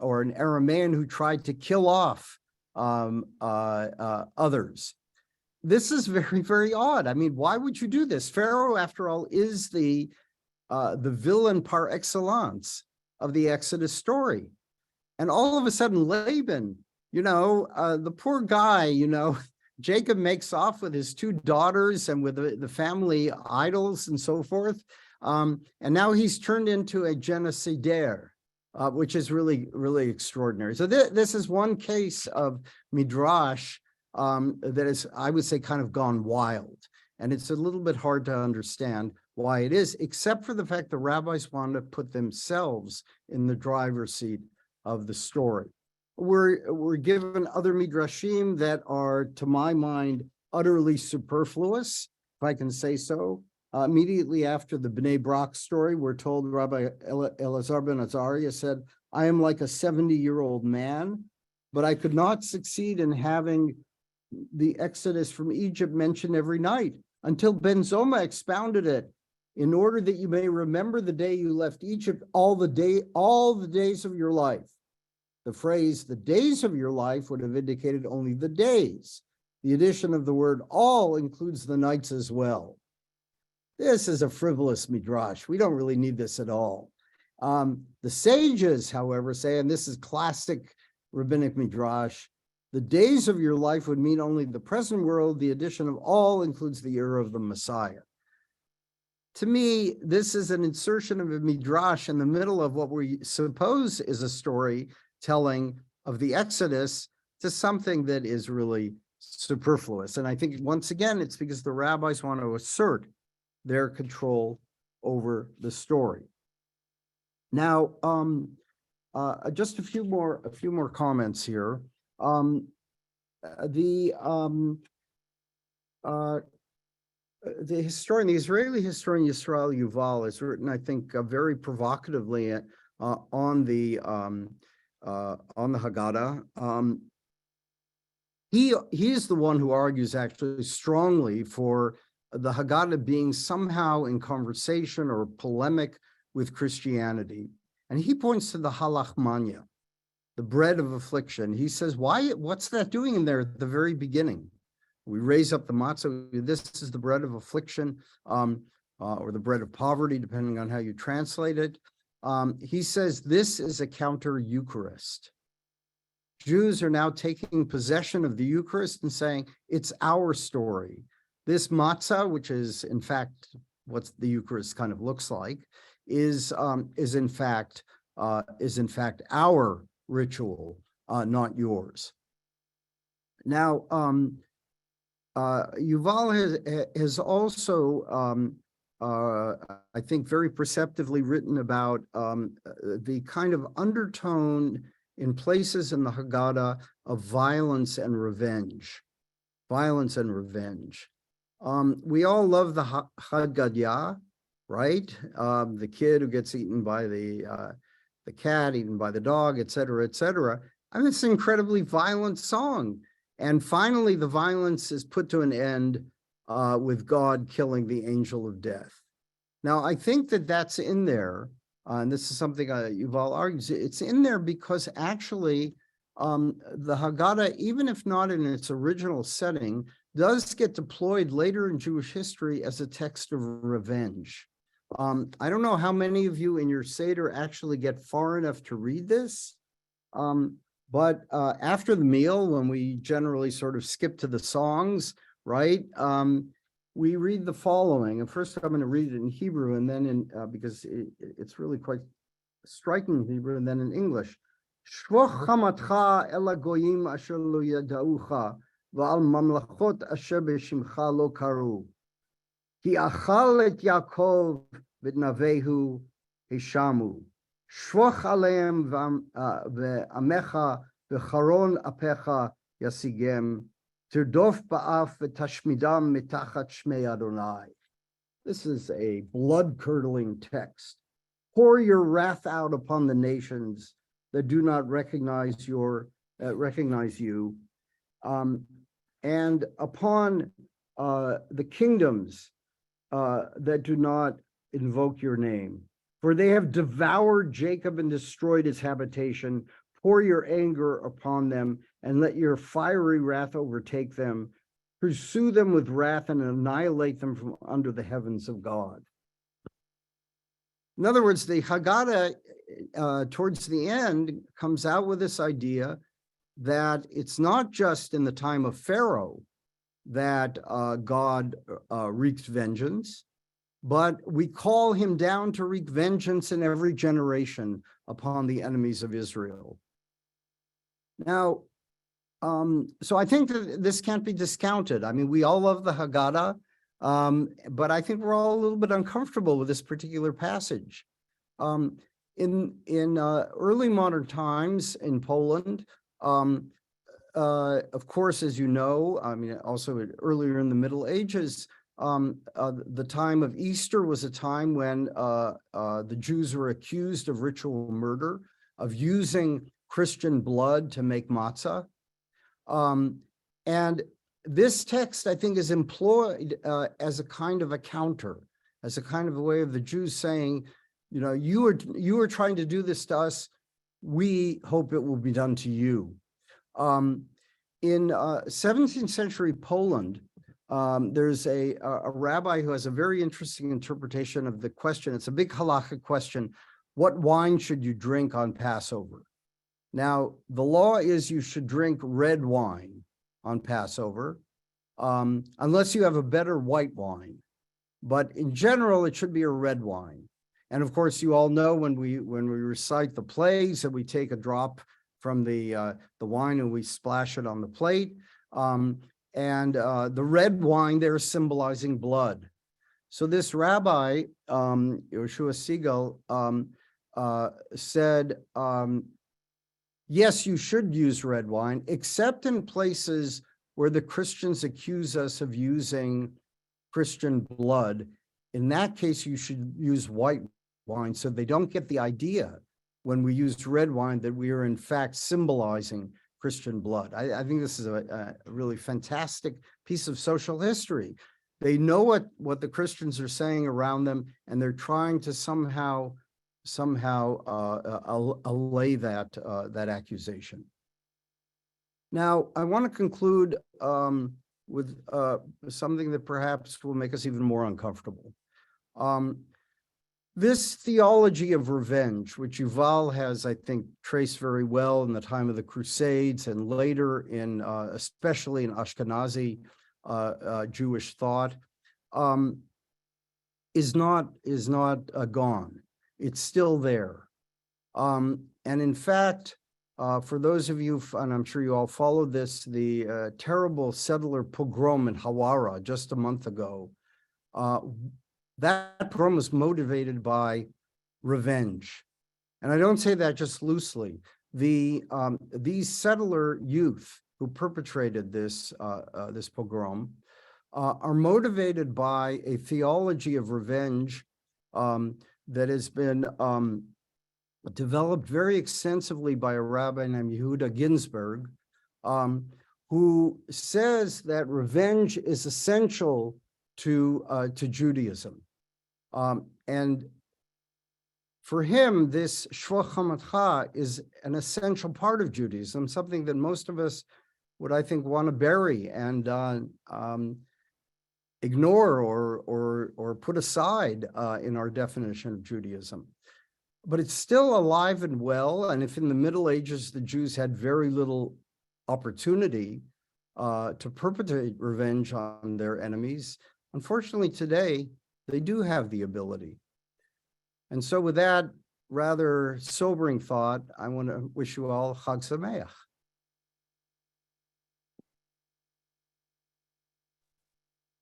Speaker 2: or an Aramaean who tried to kill off others. This is very, very odd. I mean, why would you do this? Pharaoh, after all, is the villain par excellence of the Exodus story. And all of a sudden, Laban, the poor guy, Jacob makes off with his 2 daughters and with the family idols and so forth. And now he's turned into a genocidaire, which is really, really extraordinary. So this is one case of midrash that is, I would say, kind of gone wild. And it's a little bit hard to understand why it is, except for the fact the rabbis want to put themselves in the driver's seat of the story. We're given other midrashim that are, to my mind, utterly superfluous, if I can say so. Immediately after the Bnei Brak story, we're told Rabbi Elazar ben Azariah said, I am like a 70-year-old man, but I could not succeed in having the Exodus from Egypt mentioned every night until Ben Zoma expounded it. In order that you may remember the day you left Egypt, all the days of your life. The phrase, the days of your life, would have indicated only the days. The addition of the word all includes the nights as well. This is a frivolous midrash. We don't really need this at all. The sages, however, say, and this is classic rabbinic midrash, the days of your life would mean only the present world. The addition of all includes the era of the Messiah. To me, this is an insertion of a midrash in the middle of what we suppose is a story telling of the Exodus to something that is really superfluous. And I think, once again, it's because the rabbis want to assert their control over the story. Now, just a few more comments here. The Israeli historian Yisrael Yuval has written, I think, very provocatively on the Haggadah. He is the one who argues actually strongly for the Haggadah being somehow in conversation or polemic with Christianity, and he points to the halach manya, the bread of affliction. He says, what's that doing in there at the very beginning? We raise up the matzah. This is the bread of affliction, or the bread of poverty, depending on how you translate it. He says this is a counter Eucharist. Jews are now taking possession of the Eucharist and saying it's our story. This matzah, which is in fact what the Eucharist kind of looks like, is in fact our ritual, not yours. Now, Yuval has also, I think, very perceptively written about the kind of undertone in places in the Haggadah of violence and revenge. Violence and revenge. We all love the Haggadah, right? The kid who gets eaten by the cat, eaten by the dog, et cetera, et cetera. I mean, it's an incredibly violent song. And finally, the violence is put to an end with God killing the angel of death. Now, I think that that's in there, and this is something Yuval argues, it's in there because actually the Haggadah, even if not in its original setting, does get deployed later in Jewish history as a text of revenge. I don't know how many of you in your Seder actually get far enough to read this, but after the meal, when we generally sort of skip to the songs, right, we read the following. And first I'm going to read it in Hebrew, and then in, because it's really quite striking in Hebrew, and then in English. Shvoch chamatcha el hagoyim asher lo yadaucha, v'al mamlachot asher b'shimcha lo karu. Ki achal et Yaakov v'navehu hishamu. Shvoch aleim v'amecha v'charon apecha yasigem. Tirdof ba'af v'tashmidam mitachat shmei Adonai. This is a blood-curdling text. Pour your wrath out upon the nations that do not recognize you, and upon the kingdoms that do not invoke your name. For they have devoured Jacob and destroyed his habitation. Pour your anger upon them and let your fiery wrath overtake them. Pursue them with wrath and annihilate them from under the heavens of God. In other words, the Haggadah, towards the end, comes out with this idea that it's not just in the time of Pharaoh that God wreaks vengeance, but we call him down to wreak vengeance in every generation upon the enemies of Israel. Now, so I think that this can't be discounted. I mean, we all love the Haggadah, but I think we're all a little bit uncomfortable with this particular passage. In early modern times in Poland, of course, as you know, I mean, also earlier in the Middle Ages, The time of Easter was a time when the Jews were accused of ritual murder, of using Christian blood to make matzah. And this text, I think, is employed as a kind of a counter, as a kind of a way of the Jews saying, you know, you are trying to do this to us. We hope it will be done to you. In 17th century Poland, there's a rabbi who has a very interesting interpretation of the question. It's a big halakhic question. What wine should you drink on Passover? Now, the law is you should drink red wine on Passover, unless you have a better white wine. But in general, it should be a red wine. And of course, you all know when we recite the plagues that we take a drop from the wine and we splash it on the plate. The red wine there is symbolizing blood. So this rabbi, Yoshua Siegel, said, yes, you should use red wine, except in places where the Christians accuse us of using Christian blood. In that case, you should use white wine so they don't get the idea when we use red wine that we are in fact symbolizing Christian blood. I think this is a really fantastic piece of social history. They know what the Christians are saying around them, and they're trying to somehow allay that accusation. Now, I want to conclude with something that perhaps will make us even more uncomfortable. This theology of revenge, which Yuval has, I think, traced very well in the time of the Crusades and later in, especially in Ashkenazi Jewish thought, is not gone. It's still there. And in fact, for those of you, and I'm sure you all followed this, the terrible settler pogrom in Hawara just a month ago, that pogrom was motivated by revenge. And I don't say that just loosely. These settler youth who perpetrated this pogrom are motivated by a theology of revenge that has been developed very extensively by a rabbi named Yehuda Ginsburg, who says that revenge is essential to Judaism. And for him, this Shvach HaMatcha is an essential part of Judaism, something that most of us would, I think, want to bury and ignore or put aside in our definition of Judaism. But it's still alive and well. And if in the Middle Ages, the Jews had very little opportunity to perpetrate revenge on their enemies, unfortunately today, they do have the ability. And so with that rather sobering thought, I want to wish you all Chag Sameach.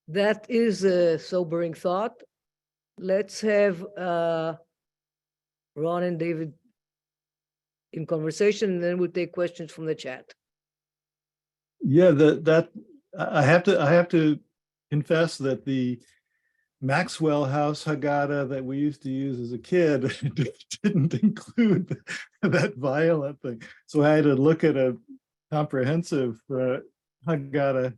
Speaker 1: That is a sobering thought. Let's have Ron and David in conversation, and then we'll take questions from the chat.
Speaker 3: Yeah, that I have to confess that the Maxwell House Haggadah that we used to use as a kid didn't include that violent thing. So I had to look at a comprehensive Haggadah.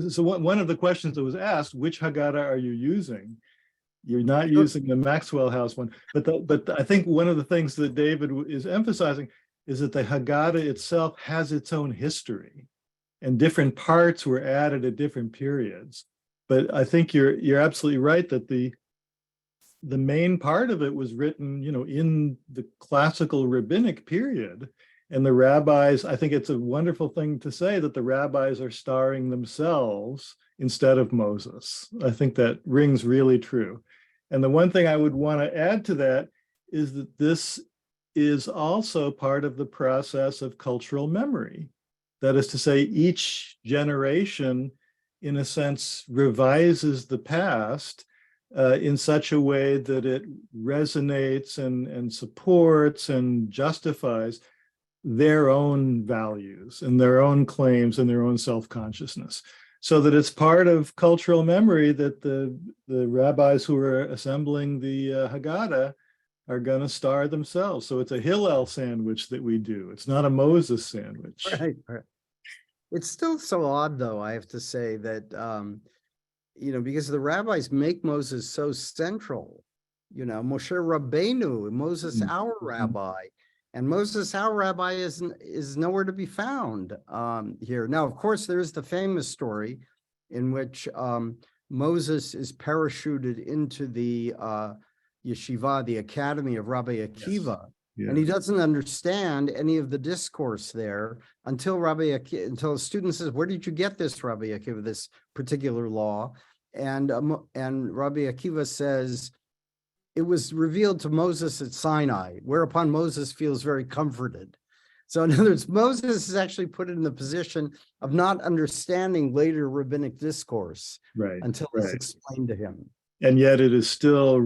Speaker 3: So one of the questions that was asked, which Haggadah are you using? You're not using the Maxwell House one. But I think one of the things that David is emphasizing is that the Haggadah itself has its own history, and different parts were added at different periods. But I think you're absolutely right that the main part of it was written, in the classical rabbinic period. And the rabbis, I think it's a wonderful thing to say that the rabbis are starring themselves instead of Moses. I think that rings really true. And the one thing I would want to add to that is that this is also part of the process of cultural memory. That is to say, each generation, in a sense, revises the past in such a way that it resonates and supports and justifies their own values and their own claims and their own self-consciousness. so that it's part of cultural memory that the rabbis who are assembling the Haggadah are going to star themselves. So it's a Hillel sandwich that we do. It's not a Moses sandwich.
Speaker 2: Right, right. It's still so odd, though, I have to say that, because the rabbis make Moses so central. Moshe Rabbeinu, Moses, our rabbi, and Moses, our rabbi, is nowhere to be found here. Now, of course, there's the famous story in which Moses is parachuted into the yeshiva, the academy of Rabbi Akiva. Yes. And he doesn't understand any of the discourse there until until a student says, "Where did you get this, Rabbi Akiva, this particular law?" And Rabbi Akiva says, "It was revealed to Moses at Sinai," whereupon Moses feels very comforted. So in other words, Moses is actually put in the position of not understanding later rabbinic discourse until it's explained to him.
Speaker 3: And yet it is still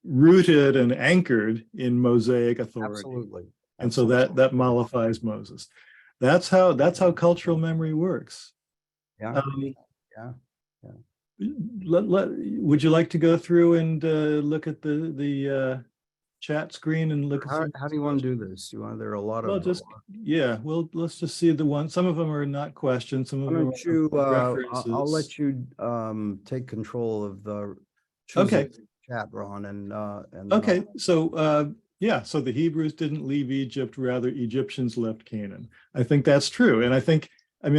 Speaker 3: rooted and anchored in Mosaic authority.
Speaker 2: Absolutely.
Speaker 3: And so that mollifies Moses. That's how cultural memory works.
Speaker 2: Yeah.
Speaker 3: Would you like to go through and look at the chat screen and look at
Speaker 2: how do you want to do this? There are a lot of
Speaker 3: let's just see the one. Some of them are not questions, some of them are references.
Speaker 2: I'll let you take control of the chat, Ron, and
Speaker 3: okay. So so the Hebrews didn't leave Egypt, rather Egyptians left Canaan. I think that's true. And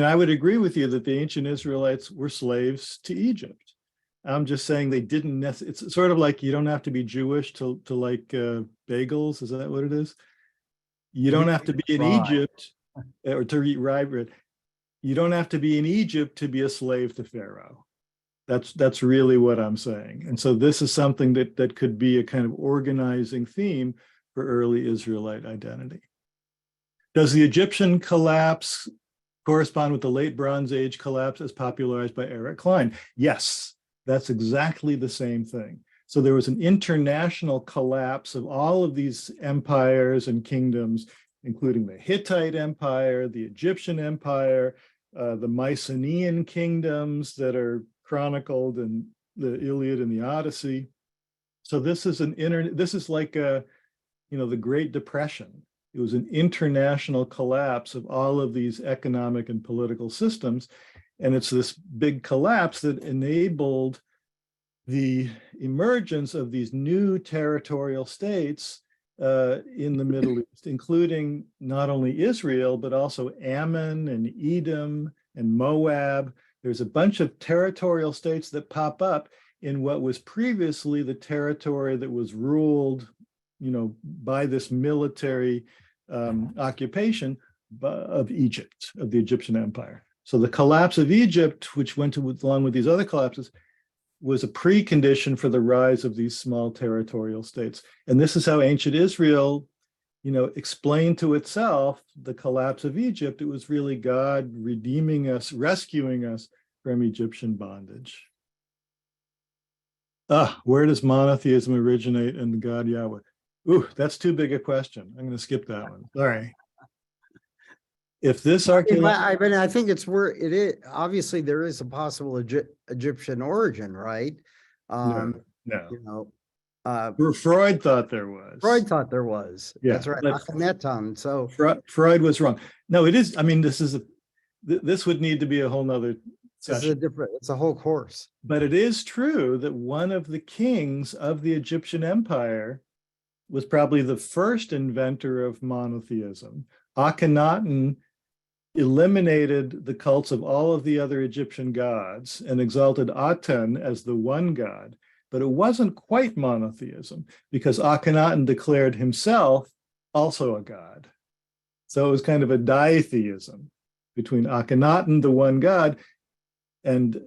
Speaker 3: I would agree with you that the ancient Israelites were slaves to Egypt. I'm just saying they didn't it's sort of like you don't have to be Jewish to like bagels. Is that what it is? You don't have to be in Egypt or to eat rye bread. You don't have to be in Egypt to be a slave to Pharaoh. That's really what I'm saying. And so this is something that could be a kind of organizing theme for early Israelite identity. Does the Egyptian collapse correspond with the late Bronze Age collapse as popularized by Eric Klein? Yes, that's exactly the same thing. So there was an international collapse of all of these empires and kingdoms, including the Hittite Empire, the Egyptian Empire, the Mycenaean kingdoms that are chronicled in the Iliad and the Odyssey. So this is like the Great Depression. It was an international collapse of all of these economic and political systems. And it's this big collapse that enabled the emergence of these new territorial states in the Middle East, including not only Israel, but also Ammon and Edom and Moab. There's a bunch of territorial states that pop up in what was previously the territory that was ruled, by this military occupation of Egypt, of the Egyptian Empire. So the collapse of Egypt, which went along with these other collapses, was a precondition for the rise of these small territorial states. And this is how ancient Israel, explained to itself the collapse of Egypt. It was really God redeeming us, rescuing us from Egyptian bondage. Where does monotheism originate in the God Yahweh? Ooh, that's too big a question. I'm going to skip that one. Sorry. If this archaeology,
Speaker 2: I think it's where it is. Obviously, there is a possible Egyptian origin, right?
Speaker 3: No.
Speaker 2: Freud
Speaker 3: thought there was.
Speaker 2: Freud thought there was.
Speaker 3: Yeah,
Speaker 2: that's right. Akhenaton. So
Speaker 3: Freud was wrong. No, it is. This would need to be a whole nother session.
Speaker 2: It's a whole course.
Speaker 3: But it is true that one of the kings of the Egyptian Empire was probably the first inventor of monotheism. Akhenaten eliminated the cults of all of the other Egyptian gods and exalted Aten as the one god. But it wasn't quite monotheism because Akhenaten declared himself also a god. So it was kind of a ditheism between Akhenaten, the one god, and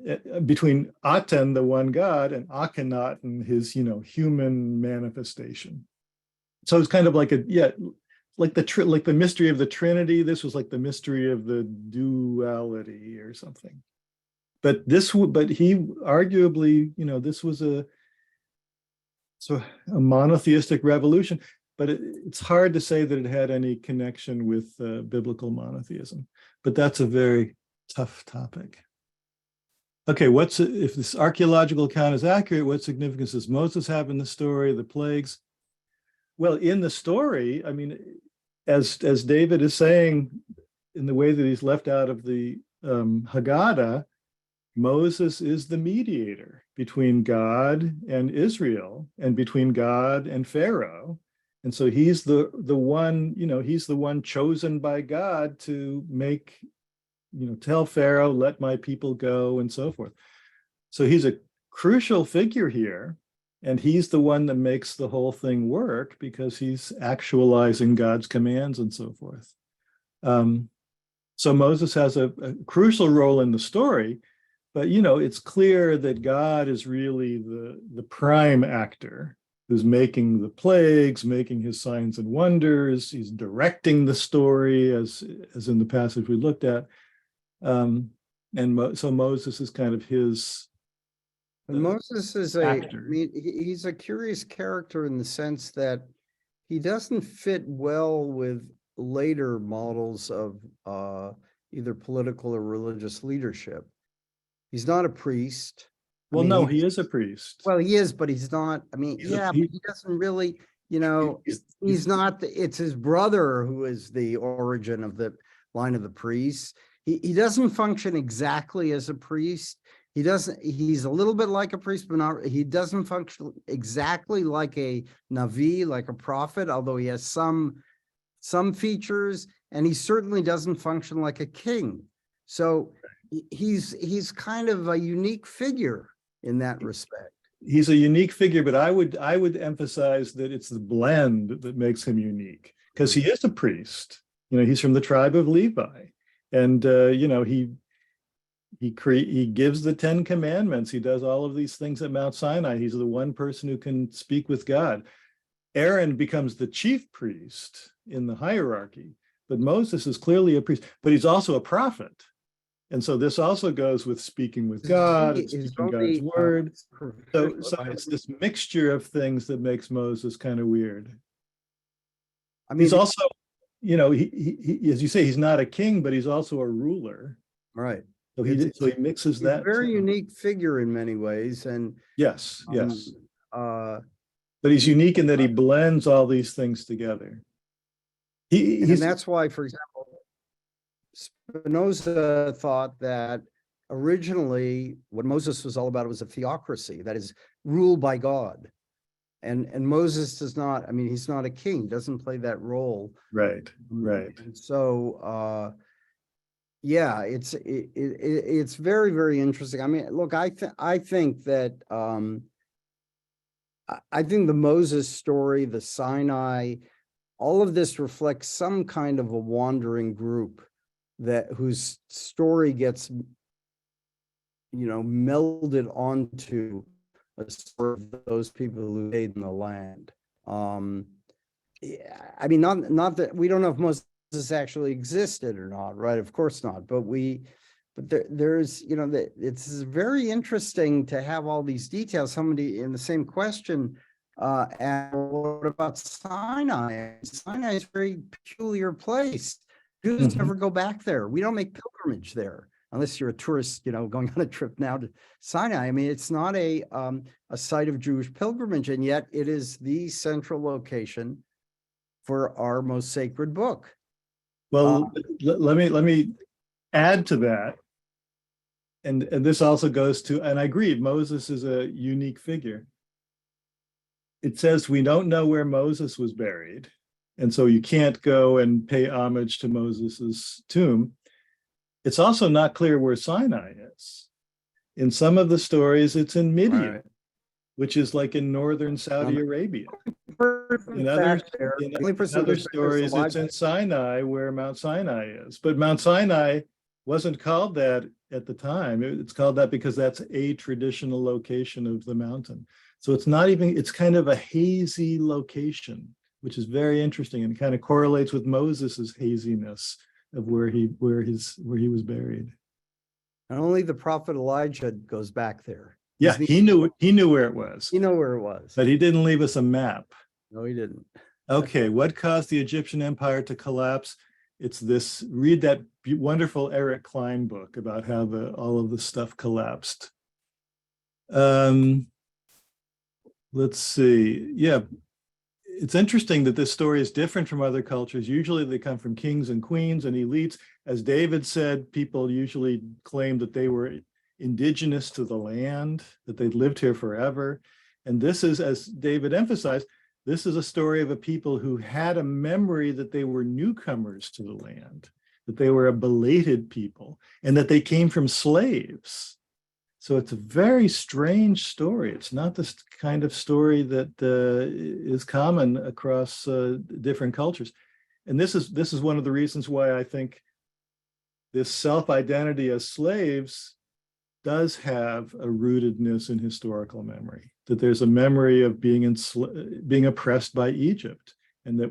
Speaker 3: between Aten, the one god, and Akhenaten, his, human manifestation. So it's kind of like like the mystery of the Trinity. This was like the mystery of the duality or something. But he arguably, this was a monotheistic revolution. But it's hard to say that it had any connection with biblical monotheism. But that's a very tough topic. okay, if this archaeological account is accurate, what significance does Moses have in the story, the plagues? Well, in the story, I mean, as David is saying, in the way that he's left out of the Haggadah, Moses is the mediator between God and Israel and between God and Pharaoh. And so he's the one, he's the one chosen by God to make, tell Pharaoh, let my people go, and so forth. So he's a crucial figure here. And he's the one that makes the whole thing work because he's actualizing God's commands and so forth. So Moses has a crucial role in the story, but it's clear that God is really the prime actor who's making the plagues, making his signs and wonders. He's directing the story, as in the passage we looked at. So Moses is kind of his.
Speaker 2: And Moses is
Speaker 3: actor.
Speaker 2: He's a curious character in the sense that he doesn't fit well with later models of either political or religious leadership. He's not a priest.
Speaker 3: Well, no, he is a priest.
Speaker 2: Well, he is, but he's not. I mean, but he doesn't really, he's not. It's his brother who is the origin of the line of the priests. He doesn't function exactly as a priest. He's a little bit like a priest, but he doesn't function exactly like a Navi, like a prophet, although he has some features, and he certainly doesn't function like a king. So he's kind of a unique figure in that respect.
Speaker 3: He's a unique figure, but I would emphasize that it's the blend that makes him unique, because he is a priest. He's from the tribe of Levi, and he gives the 10 commandments. He does all of these things at Mount Sinai. He's the one person who can speak with God. Aaron becomes the chief priest in the hierarchy, but Moses is clearly a priest, but he's also a prophet. And so this also goes with speaking with God, speaking God's word. So it's this mixture of things that makes Moses kind of weird. I mean, he's also, he, as you say, he's not a king, but he's also a ruler.
Speaker 2: Right.
Speaker 3: So he mixes that.
Speaker 2: A very unique figure in many ways, and
Speaker 3: yes. But he's unique in that he blends all these things together.
Speaker 2: And that's why, for example, Spinoza thought that originally what Moses was all about was a theocracy, that is, ruled by God. And Moses does not. I mean, he's not a king; doesn't play that role.
Speaker 3: Right.
Speaker 2: And so. Yeah, it's very, very interesting. I mean, look, I think that I think the Moses story, the Sinai, all of this reflects some kind of a wandering group whose story gets, melded onto a story of those people who stayed in the land. Yeah, I mean, not that we don't know if Moses actually existed or not, right? Of course not. But there's, it's very interesting to have all these details. Somebody in the same question, and what about Sinai? Sinai is a very peculiar place. Jews never go back there. We don't make pilgrimage there unless you're a tourist, going on a trip now to Sinai. I mean, it's not a site of Jewish pilgrimage, and yet it is the central location for our most sacred book.
Speaker 3: Well, let me add to that, and this also goes to, and I agree, Moses is a unique figure. It says we don't know where Moses was buried, and so you can't go and pay homage to Moses's tomb. It's also not clear where Sinai is. In some of the stories, it's in Midian, right, which is like in northern Saudi Arabia. In other stories, it's in Sinai, where Mount Sinai is. But Mount Sinai wasn't called that at the time. It's called that because that's a traditional location of the mountain. So it's not even, it's kind of a hazy location, which is very interesting and kind of correlates with Moses's haziness of where he was buried.
Speaker 2: And only the prophet Elijah goes back there.
Speaker 3: Yeah, he knew where it was.
Speaker 2: He knew where it was.
Speaker 3: But he didn't leave us a map.
Speaker 2: No, he didn't.
Speaker 3: Okay, what caused the Egyptian empire to collapse? It's this, read that wonderful Eric Klein book about how all of the stuff collapsed. Let's see. Yeah, it's interesting that this story is different from other cultures. Usually they come from kings and queens and elites. As David said, people usually claim that they were indigenous to the land, that they'd lived here forever. And this is, as David emphasized, this is a story of a people who had a memory that they were newcomers to the land, that they were a belated people, and that they came from slaves. So it's a very strange story. It's not this kind of story that is common across different cultures. And this is one of the reasons why I think this self-identity as slaves does have a rootedness in historical memory, that there's a memory of being oppressed by Egypt, and that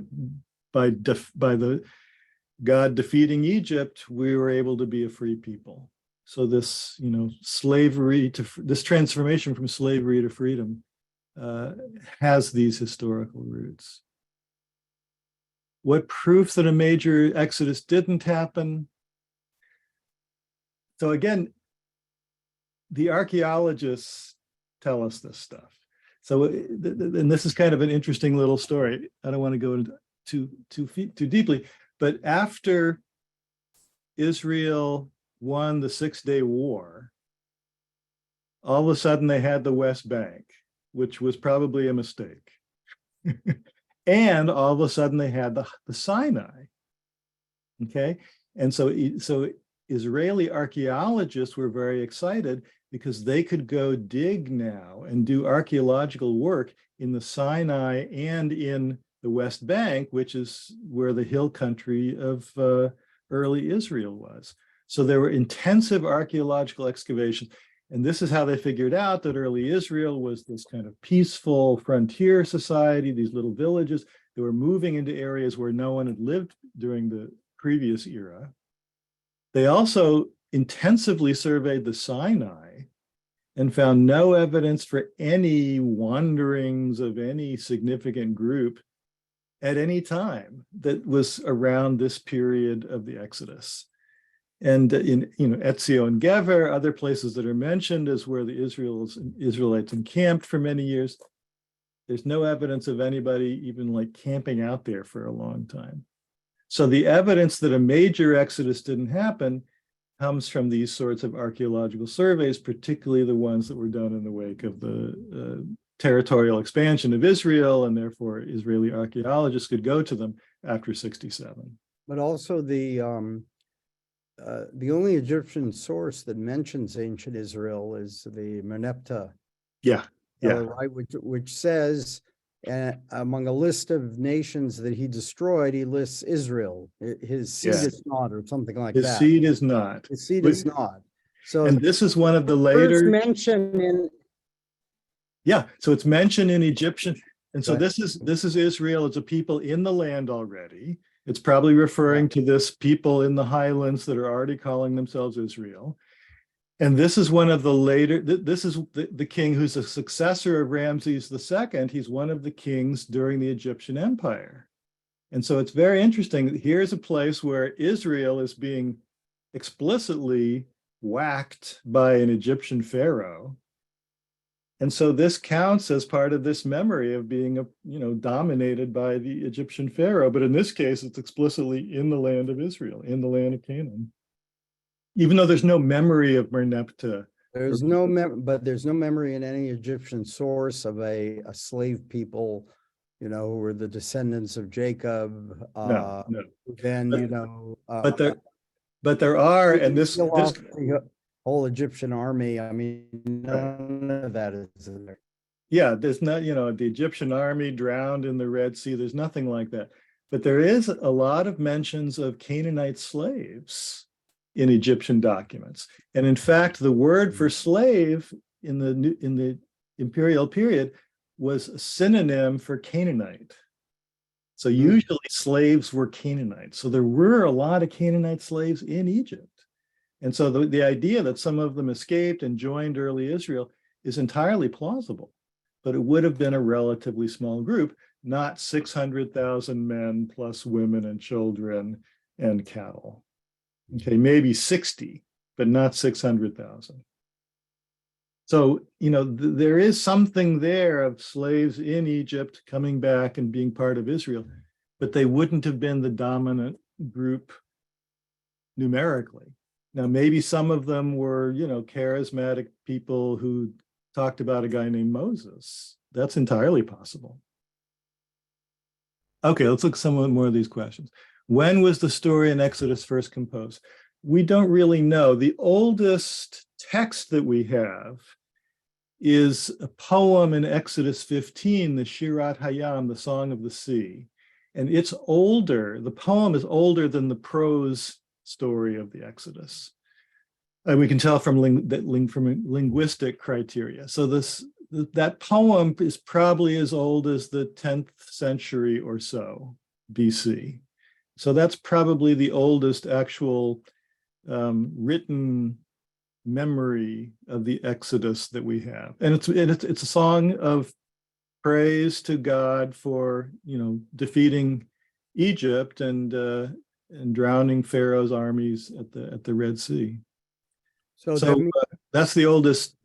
Speaker 3: by the God defeating Egypt, we were able to be a free people. So this, slavery to this transformation from slavery to freedom has these historical roots. What proof that a major exodus didn't happen? So again, the archaeologists tell us this stuff. So, and this is kind of an interesting little story. I don't want to go into too deeply, but after Israel won the 6-day war, all of a sudden they had the West Bank, which was probably a mistake. And all of a sudden they had the Sinai. Okay, and so Israeli archaeologists were very excited because they could go dig now and do archaeological work in the Sinai and in the West Bank, which is where the hill country of early Israel was. So there were intensive archaeological excavations. And this is how they figured out that early Israel was this kind of peaceful frontier society, these little villages. They were moving into areas where no one had lived during the previous era. They also intensively surveyed the Sinai and found no evidence for any wanderings of any significant group at any time that was around this period of the Exodus. And in Etzion Gever, other places that are mentioned as where the Israelites encamped for many years, there's no evidence of anybody even like camping out there for a long time. So the evidence that a major exodus didn't happen comes from these sorts of archaeological surveys, particularly the ones that were done in the wake of the territorial expansion of Israel, and therefore Israeli archaeologists could go to them after 67.
Speaker 2: But also the only Egyptian source that mentions ancient Israel is the Merneptah.
Speaker 3: Yeah.
Speaker 2: Right, which says, among a list of nations that he destroyed, he lists Israel. His seed is not, or something like that.
Speaker 3: His seed is not.
Speaker 2: His seed is not. So,
Speaker 3: and this is one of the later
Speaker 2: mention in.
Speaker 3: Yeah, so it's mentioned in Egyptian, and so this is Israel. It's a people in the land already. It's probably referring to this people in the highlands that are already calling themselves Israel. And this is one of the later, this is the king who's a successor of Ramses II. He's one of the kings during the Egyptian Empire. And so it's very interesting. Here's a place where Israel is being explicitly whacked by an Egyptian pharaoh. And so this counts as part of this memory of being, dominated by the Egyptian pharaoh. But in this case, it's explicitly in the land of Israel, in the land of Canaan. Even though there's no memory of Merneptah.
Speaker 2: There's no memory in any Egyptian source of a slave people, who were the descendants of Jacob.
Speaker 3: No.
Speaker 2: Then,
Speaker 3: but there are, and this
Speaker 2: the whole Egyptian army. I mean, none of that is in there.
Speaker 3: Yeah, there's not, the Egyptian army drowned in the Red Sea. There's nothing like that. But there is a lot of mentions of Canaanite slaves in Egyptian documents. And in fact, the word for slave in the imperial period was a synonym for Canaanite. So usually slaves were Canaanites. So there were a lot of Canaanite slaves in Egypt. And so the idea that some of them escaped and joined early Israel is entirely plausible, but it would have been a relatively small group, not 600,000 men plus women and children and cattle. Okay, maybe 60, but not 600,000. So, there is something there of slaves in Egypt coming back and being part of Israel, but they wouldn't have been the dominant group numerically. Now, maybe some of them were, charismatic people who talked about a guy named Moses. That's entirely possible. Okay, let's look at some more of these questions. When was the story in Exodus first composed? We don't really know. The oldest text that we have is a poem in Exodus 15, the Shirat Hayam, the Song of the Sea. And it's older, the poem is older than the prose story of the Exodus. We can tell from linguistic criteria. So that poem is probably as old as the 10th century or so, BC. So that's probably the oldest actual written memory of the Exodus that we have. And it's a song of praise to God for, defeating Egypt and drowning Pharaoh's armies at the Red Sea. So that's the oldest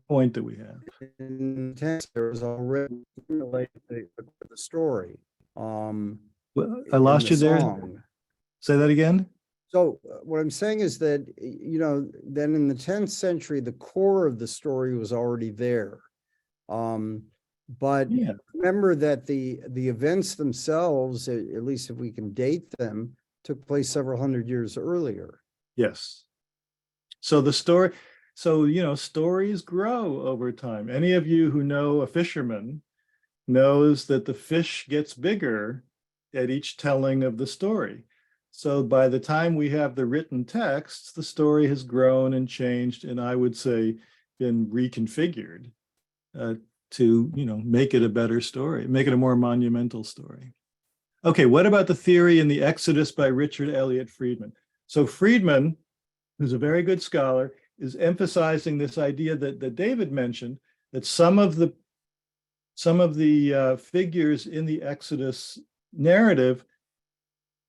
Speaker 3: point that we have.
Speaker 2: In the text, there was already the story.
Speaker 3: Well, I lost you there. Say that again.
Speaker 2: So what I'm saying is that, then in the 10th century, the core of the story was already there. But remember that the events themselves, at least if we can date them, took place several hundred years earlier.
Speaker 3: Yes. So stories grow over time. Any of you who know a fisherman knows that the fish gets bigger at each telling of the story. So by the time we have the written texts, the story has grown and changed, and I would say been reconfigured to make it a better story, make it a more monumental story. Okay, what about the theory in the Exodus by Richard Elliott Friedman? So Friedman, who's a very good scholar, is emphasizing this idea that David mentioned, that some of the figures in the Exodus narrative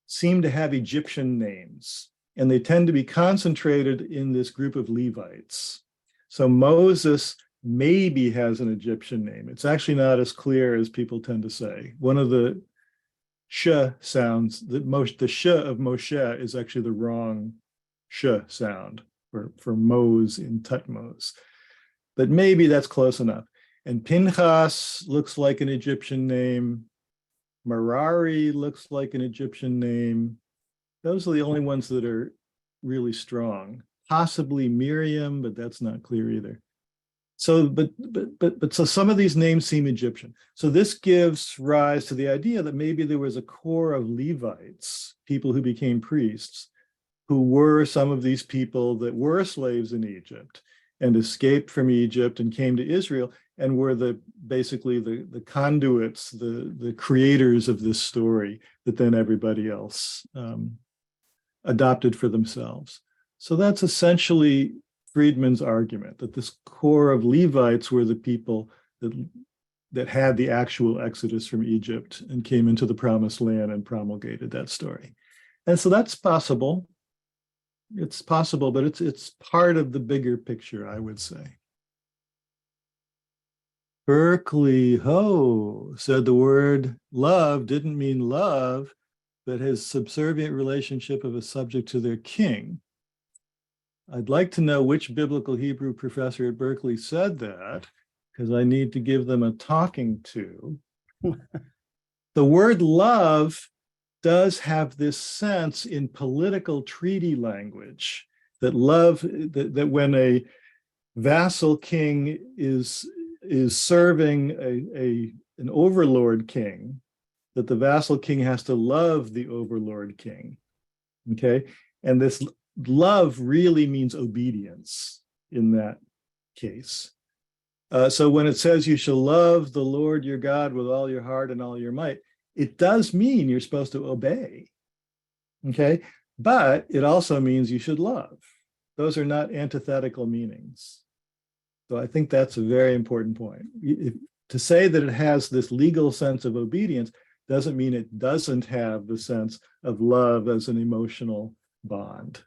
Speaker 3: seem to have Egyptian names, and they tend to be concentrated in this group of Levites. So Moses maybe has an Egyptian name. It's actually not as clear as people tend to say. One of the sh sounds, the sh of Moshe is actually the wrong sh sound for Mose in Tutmos. But maybe that's close enough. And Pinchas looks like an Egyptian name. Merari looks like an Egyptian name. Those are the only ones that are really strong. Possibly Miriam, but that's not clear either. So, so some of these names seem Egyptian. So this gives rise to the idea that maybe there was a core of Levites, people who became priests, who were some of these people that were slaves in Egypt and escaped from Egypt and came to Israel and were basically the conduits, the creators of this story that then everybody else adopted for themselves. So that's essentially Friedman's argument, that this core of Levites were the people that had the actual exodus from Egypt and came into the promised land and promulgated that story. And so that's possible. It's possible, but it's part of the bigger picture, I would say. Berkeley Ho said the word love didn't mean love, but his subservient relationship of a subject to their king. I'd like to know which biblical Hebrew professor at Berkeley said that, because I need to give them a talking to. The word love does have this sense in political treaty language that that when a vassal king is serving an overlord king, that the vassal king has to love the overlord king. Okay, and this love really means obedience in that case. So when it says you shall love the Lord your God with all your heart and all your might, it does mean you're supposed to obey. Okay, but it also means you should love. Those are not antithetical meanings. So I think that's a very important point. To say that it has this legal sense of obedience doesn't mean it doesn't have the sense of love as an emotional bond.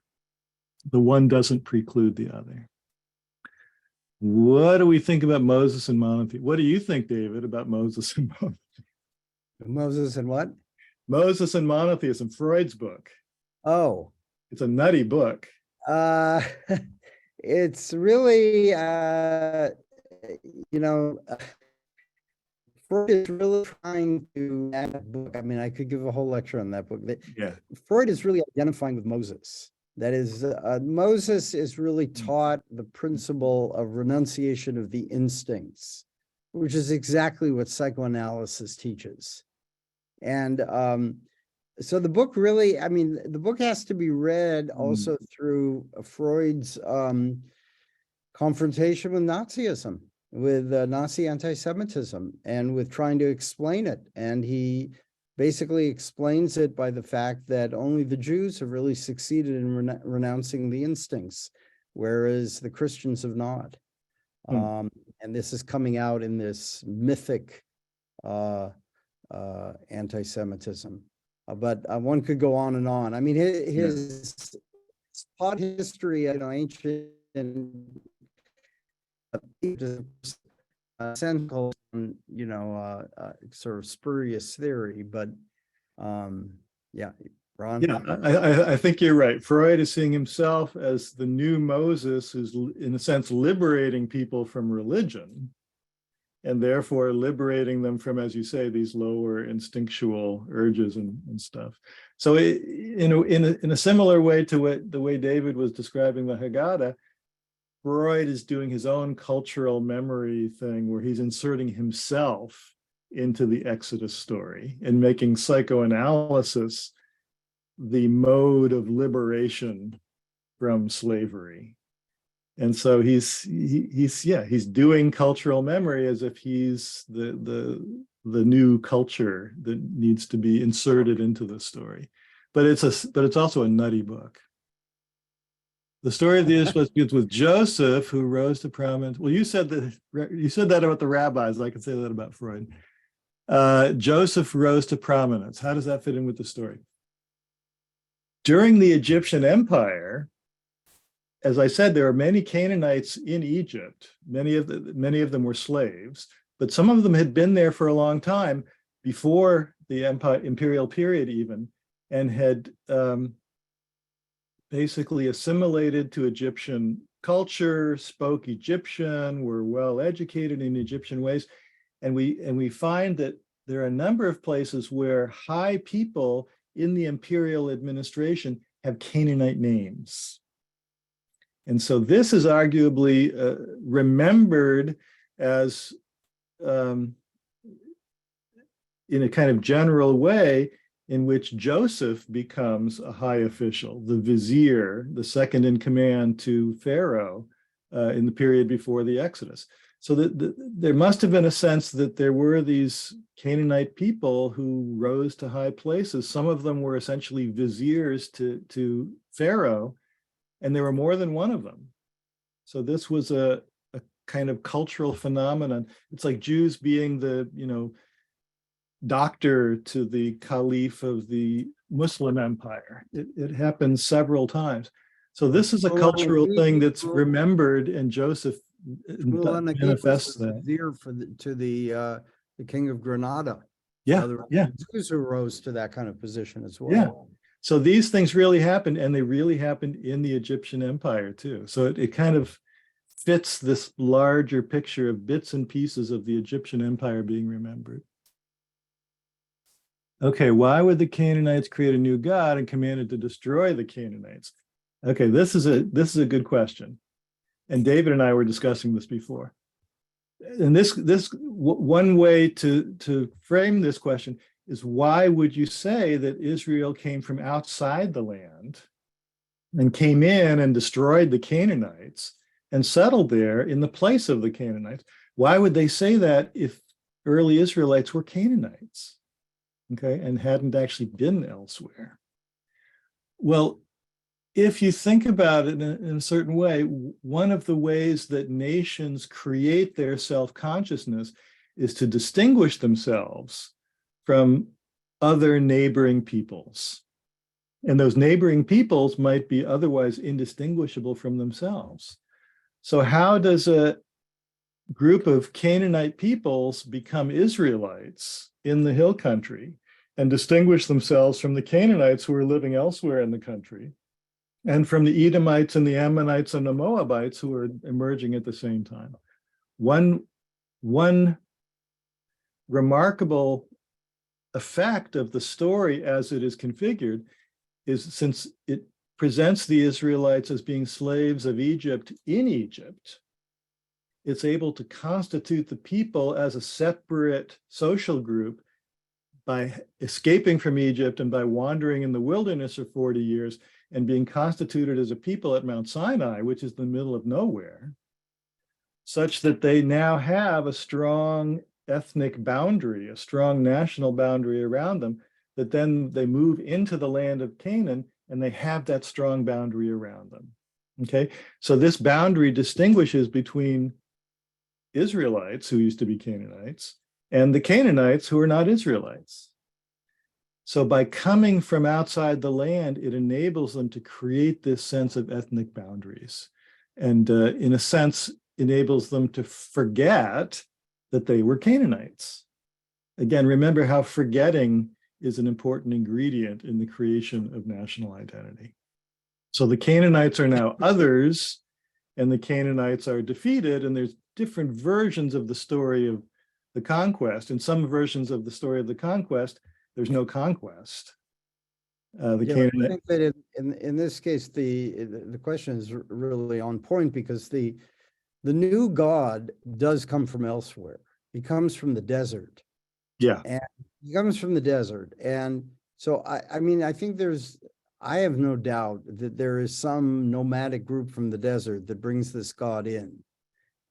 Speaker 3: The one doesn't preclude the other. What do we think about Moses and monotheism? What do you think, David, about Moses and monotheism?
Speaker 2: Moses and what?
Speaker 3: Moses and monotheism, Freud's book.
Speaker 2: Oh,
Speaker 3: It's a nutty book.
Speaker 2: uh, it's really, Freud is really trying to add a book. I mean, I could give a whole lecture on that book.
Speaker 3: Yeah.
Speaker 2: Freud is really identifying with Moses. That is, Moses is really taught the principle of renunciation of the instincts, which is exactly what psychoanalysis teaches. And so the book really, I mean, the book has to be read also through Freud's confrontation with Nazism, with Nazi anti-Semitism, and with trying to explain it. And he basically explains it by the fact that only the Jews have really succeeded in renouncing the instincts, whereas the Christians have not. And this is coming out in this mythic anti-Semitism. But one could go on and on. I mean, his plot history, ancient central, sort of spurious theory, but yeah, Ron.
Speaker 3: Yeah, I think you're right. Freud is seeing himself as the new Moses, who's in a sense liberating people from religion, and therefore liberating them from, as you say, these lower instinctual urges and stuff. So in a similar way to the way David was describing the Haggadah, Freud is doing his own cultural memory thing where he's inserting himself into the Exodus story and making psychoanalysis the mode of liberation from slavery. And so he's doing cultural memory as if he's the new culture that needs to be inserted into the story. But it's also a nutty book. The story of the Israelites begins with Joseph, who rose to prominence. Well, you said that about the rabbis. I can say that about Freud. Joseph rose to prominence. How does that fit in with the story? During the Egyptian Empire, as I said, there are many Canaanites in Egypt. Many of them were slaves, but some of them had been there for a long time before the imperial period even, and had basically assimilated to Egyptian culture, spoke Egyptian, were well educated in Egyptian ways. And we find that there are a number of places where high people in the imperial administration have Canaanite names. And so this is arguably remembered as, in a kind of general way, in which Joseph becomes a high official, the vizier, the second in command to Pharaoh in the period before the Exodus. So there must have been a sense that there were these Canaanite people who rose to high places. Some of them were essentially viziers to Pharaoh, and there were more than one of them. So this was a kind of cultural phenomenon. It's like Jews being the, doctor to the caliph of the Muslim empire. It happened several times. So this is a cultural thing that's remembered, and Joseph manifests that.
Speaker 2: To the king of Granada.
Speaker 3: Yeah.
Speaker 2: Jews who rose to that kind of position as well.
Speaker 3: Yeah. So these things really happened, and they really happened in the Egyptian empire too. So it kind of fits this larger picture of bits and pieces of the Egyptian empire being remembered. Okay, why would the Canaanites create a new god and commanded to destroy the Canaanites? Okay, this is a good question. And David and I were discussing this before. And this one way to frame this question is, why would you say that Israel came from outside the land and came in and destroyed the Canaanites and settled there in the place of the Canaanites? Why would they say that if early Israelites were Canaanites? Okay, and hadn't actually been elsewhere. Well, if you think about it in a certain way, one of the ways that nations create their self-consciousness is to distinguish themselves from other neighboring peoples. And those neighboring peoples might be otherwise indistinguishable from themselves. So how does a group of Canaanite peoples become Israelites in the hill country and distinguish themselves from the Canaanites who are living elsewhere in the country, and from the Edomites and the Ammonites and the Moabites who are emerging at the same time? One remarkable effect of the story as it is configured is, since it presents the Israelites as being slaves of Egypt in Egypt, it's able to constitute the people as a separate social group by escaping from Egypt and by wandering in the wilderness for 40 years and being constituted as a people at Mount Sinai, which is the middle of nowhere, such that they now have a strong ethnic boundary, a strong national boundary around them, that then they move into the land of Canaan and they have that strong boundary around them. Okay, so this boundary distinguishes between Israelites, who used to be Canaanites, and the Canaanites, who are not Israelites. So by coming from outside the land, it enables them to create this sense of ethnic boundaries, and in a sense, enables them to forget that they were Canaanites. Again, remember how forgetting is an important ingredient in the creation of national identity. So the Canaanites are now others, and the Canaanites are defeated, and there's different versions of the story of the conquest. In some versions of the story of the conquest, there's no conquest.
Speaker 2: I think that in this case, the question is really on point, because the new God does come from elsewhere. He comes from the desert.
Speaker 3: Yeah.
Speaker 2: And he comes from the desert. And so, I mean, I think I have no doubt that there is some nomadic group from the desert that brings this God in.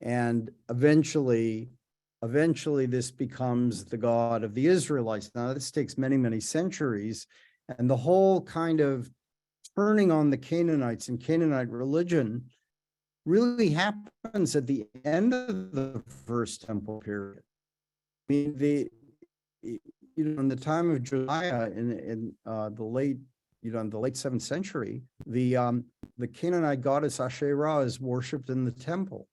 Speaker 2: And eventually this becomes the God of the Israelites. Now, this takes many, many centuries. And the whole kind of turning on the Canaanites and Canaanite religion really happens at the end of the First Temple period. I mean, in the time of Josiah, in the late 7th century, the Canaanite goddess Asherah is worshipped in the temple.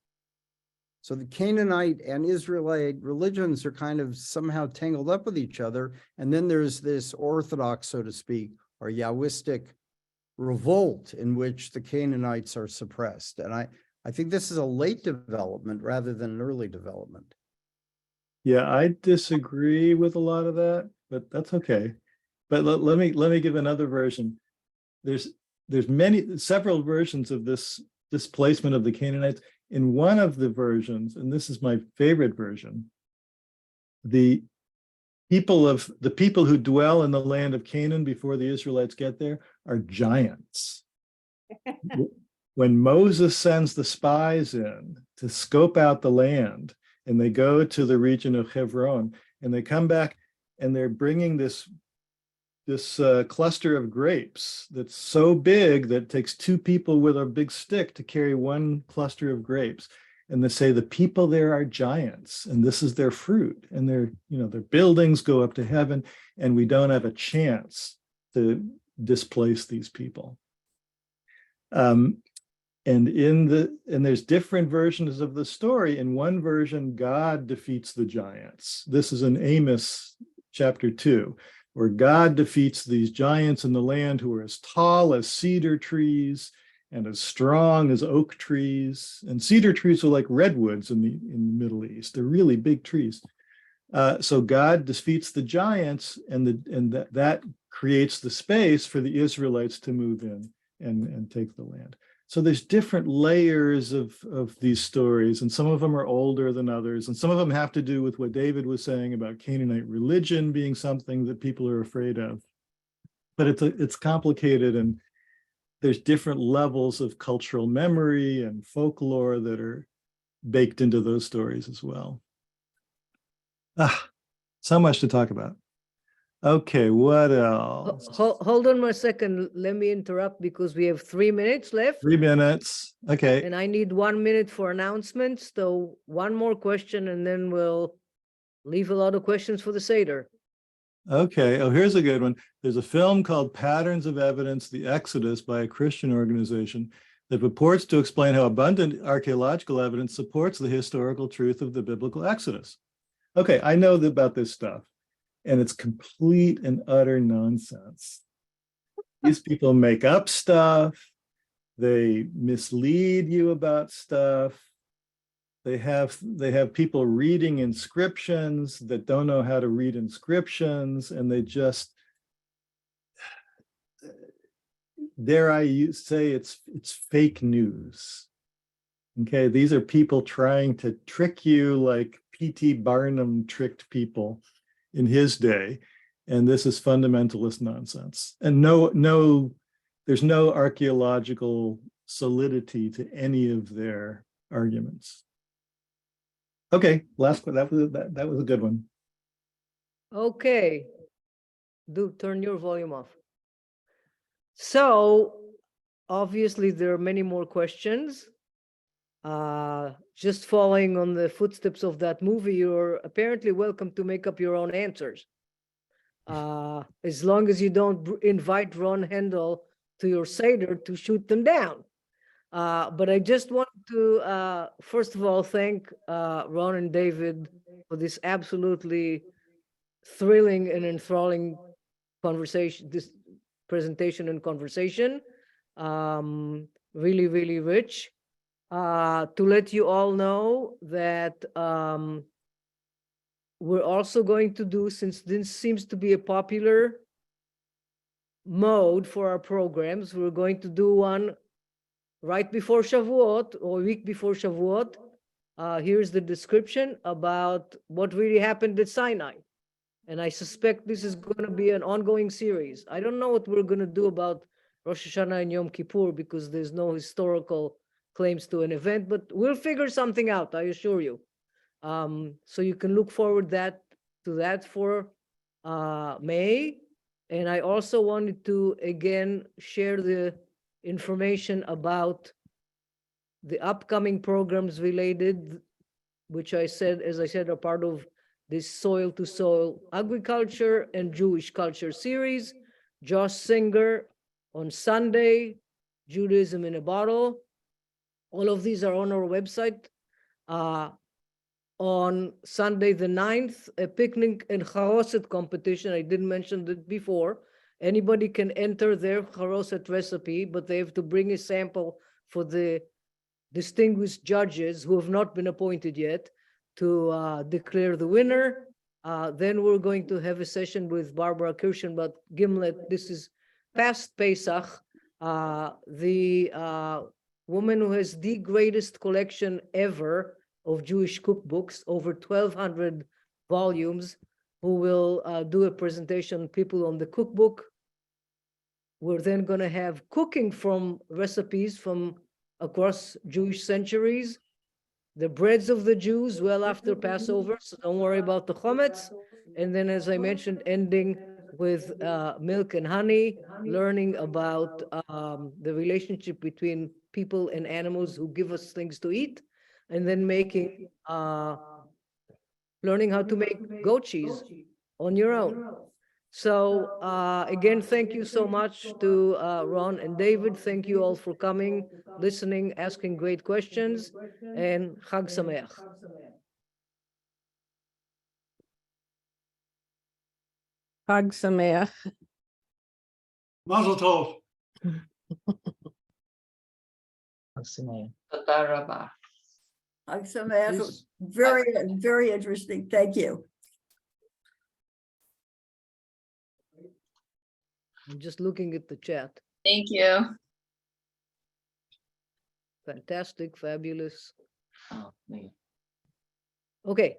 Speaker 2: So the Canaanite and Israelite religions are kind of somehow tangled up with each other. And then there's this Orthodox, so to speak, or Yahwistic revolt in which the Canaanites are suppressed. And I think this is a late development rather than an early development.
Speaker 3: Yeah, I disagree with a lot of that, but that's okay. But let me give another version. There's several versions of this displacement of the Canaanites. In one of the versions, and this is my favorite version, the people who dwell in the land of Canaan before the Israelites get there are giants. When Moses sends the spies in to scope out the land, and they go to the region of Hebron, and they come back and they're bringing this cluster of grapes that's so big that it takes two people with a big stick to carry one cluster of grapes. And they say the people there are giants, and this is their fruit, and their buildings go up to heaven, and we don't have a chance to displace these people. And there's different versions of the story. In one version, God defeats the giants. This is in Amos chapter 2. Where God defeats these giants in the land who are as tall as cedar trees and as strong as oak trees. And cedar trees are like redwoods in the Middle East. They're really big trees. So God defeats the giants, and that creates the space for the Israelites to move in and take the land. So there's different layers of these stories, and some of them are older than others, and some of them have to do with what David was saying about Canaanite religion being something that people are afraid of. But it's complicated, and there's different levels of cultural memory and folklore that are baked into those stories as well. So much to talk about. Okay, what else?
Speaker 1: Hold on a second. Let me interrupt because we have 3 minutes left.
Speaker 3: 3 minutes. Okay.
Speaker 1: And I need 1 minute for announcements. So one more question, and then we'll leave a lot of questions for the Seder.
Speaker 3: Okay. Oh, here's a good one. There's a film called Patterns of Evidence, The Exodus by a Christian organization that purports to explain how abundant archaeological evidence supports the historical truth of the biblical Exodus. Okay, I know about this stuff, and it's complete and utter nonsense. These people make up stuff. They mislead you about stuff. They have people reading inscriptions that don't know how to read inscriptions, and they just, dare I say, it's fake news. Okay, these are people trying to trick you like P.T. Barnum tricked people in his day, and this is fundamentalist nonsense. And there's no archaeological solidity to any of their arguments. Okay, last one. That was a good one.
Speaker 1: Okay. Do turn your volume off. So obviously there are many more questions. Just following on the footsteps of that movie, you're apparently welcome to make up your own answers. As long as you don't invite Ron Hendel to your Seder to shoot them down. But I just want to, first of all, thank Ron and David for this absolutely thrilling and enthralling conversation, this presentation and conversation. Really, really rich. To let you all know that we're also going to do, since this seems to be a popular mode for our programs, we're going to do one right before Shavuot or a week before Shavuot. Here's the description about what really happened at Sinai. And I suspect this is going to be an ongoing series. I don't know what we're going to do about Rosh Hashanah and Yom Kippur because there's no historical claims to an event, but we'll figure something out, I assure you. So you can look forward to that for May. And I also wanted to, again, share the information about the upcoming programs related, which as I said, are part of this Soil to Soil Agriculture and Jewish Culture series. Josh Singer on Sunday, Judaism in a Bottle. All of these are on our website. On Sunday the 9th, a picnic and charoset competition. I didn't mention that before. Anybody can enter their charoset recipe, but they have to bring a sample for the distinguished judges who have not been appointed yet to declare the winner. Then we're going to have a session with Barbara Kirschenblatt Gimlet. This is past Pesach. The woman who has the greatest collection ever of Jewish cookbooks, over 1,200 volumes, who will do a presentation, people on the cookbook. We're then going to have cooking from recipes from across Jewish centuries, the breads of the Jews well after Passover, so don't worry about the chometz. And then, as I mentioned, ending with milk and honey, learning about the relationship between people and animals who give us things to eat, and then making, learning how to make goat cheese on your own. So again, thank you so much to Ron and David. Thank you all for coming, listening, asking great questions, and Chag Sameach.
Speaker 4: Chag Sameach.
Speaker 3: Mazel tov.
Speaker 5: Toda rabah.
Speaker 6: This- Very, very interesting. Thank you.
Speaker 1: I'm just looking at the chat.
Speaker 5: Thank you.
Speaker 1: Fantastic, fabulous.
Speaker 5: Oh, man.
Speaker 1: Okay,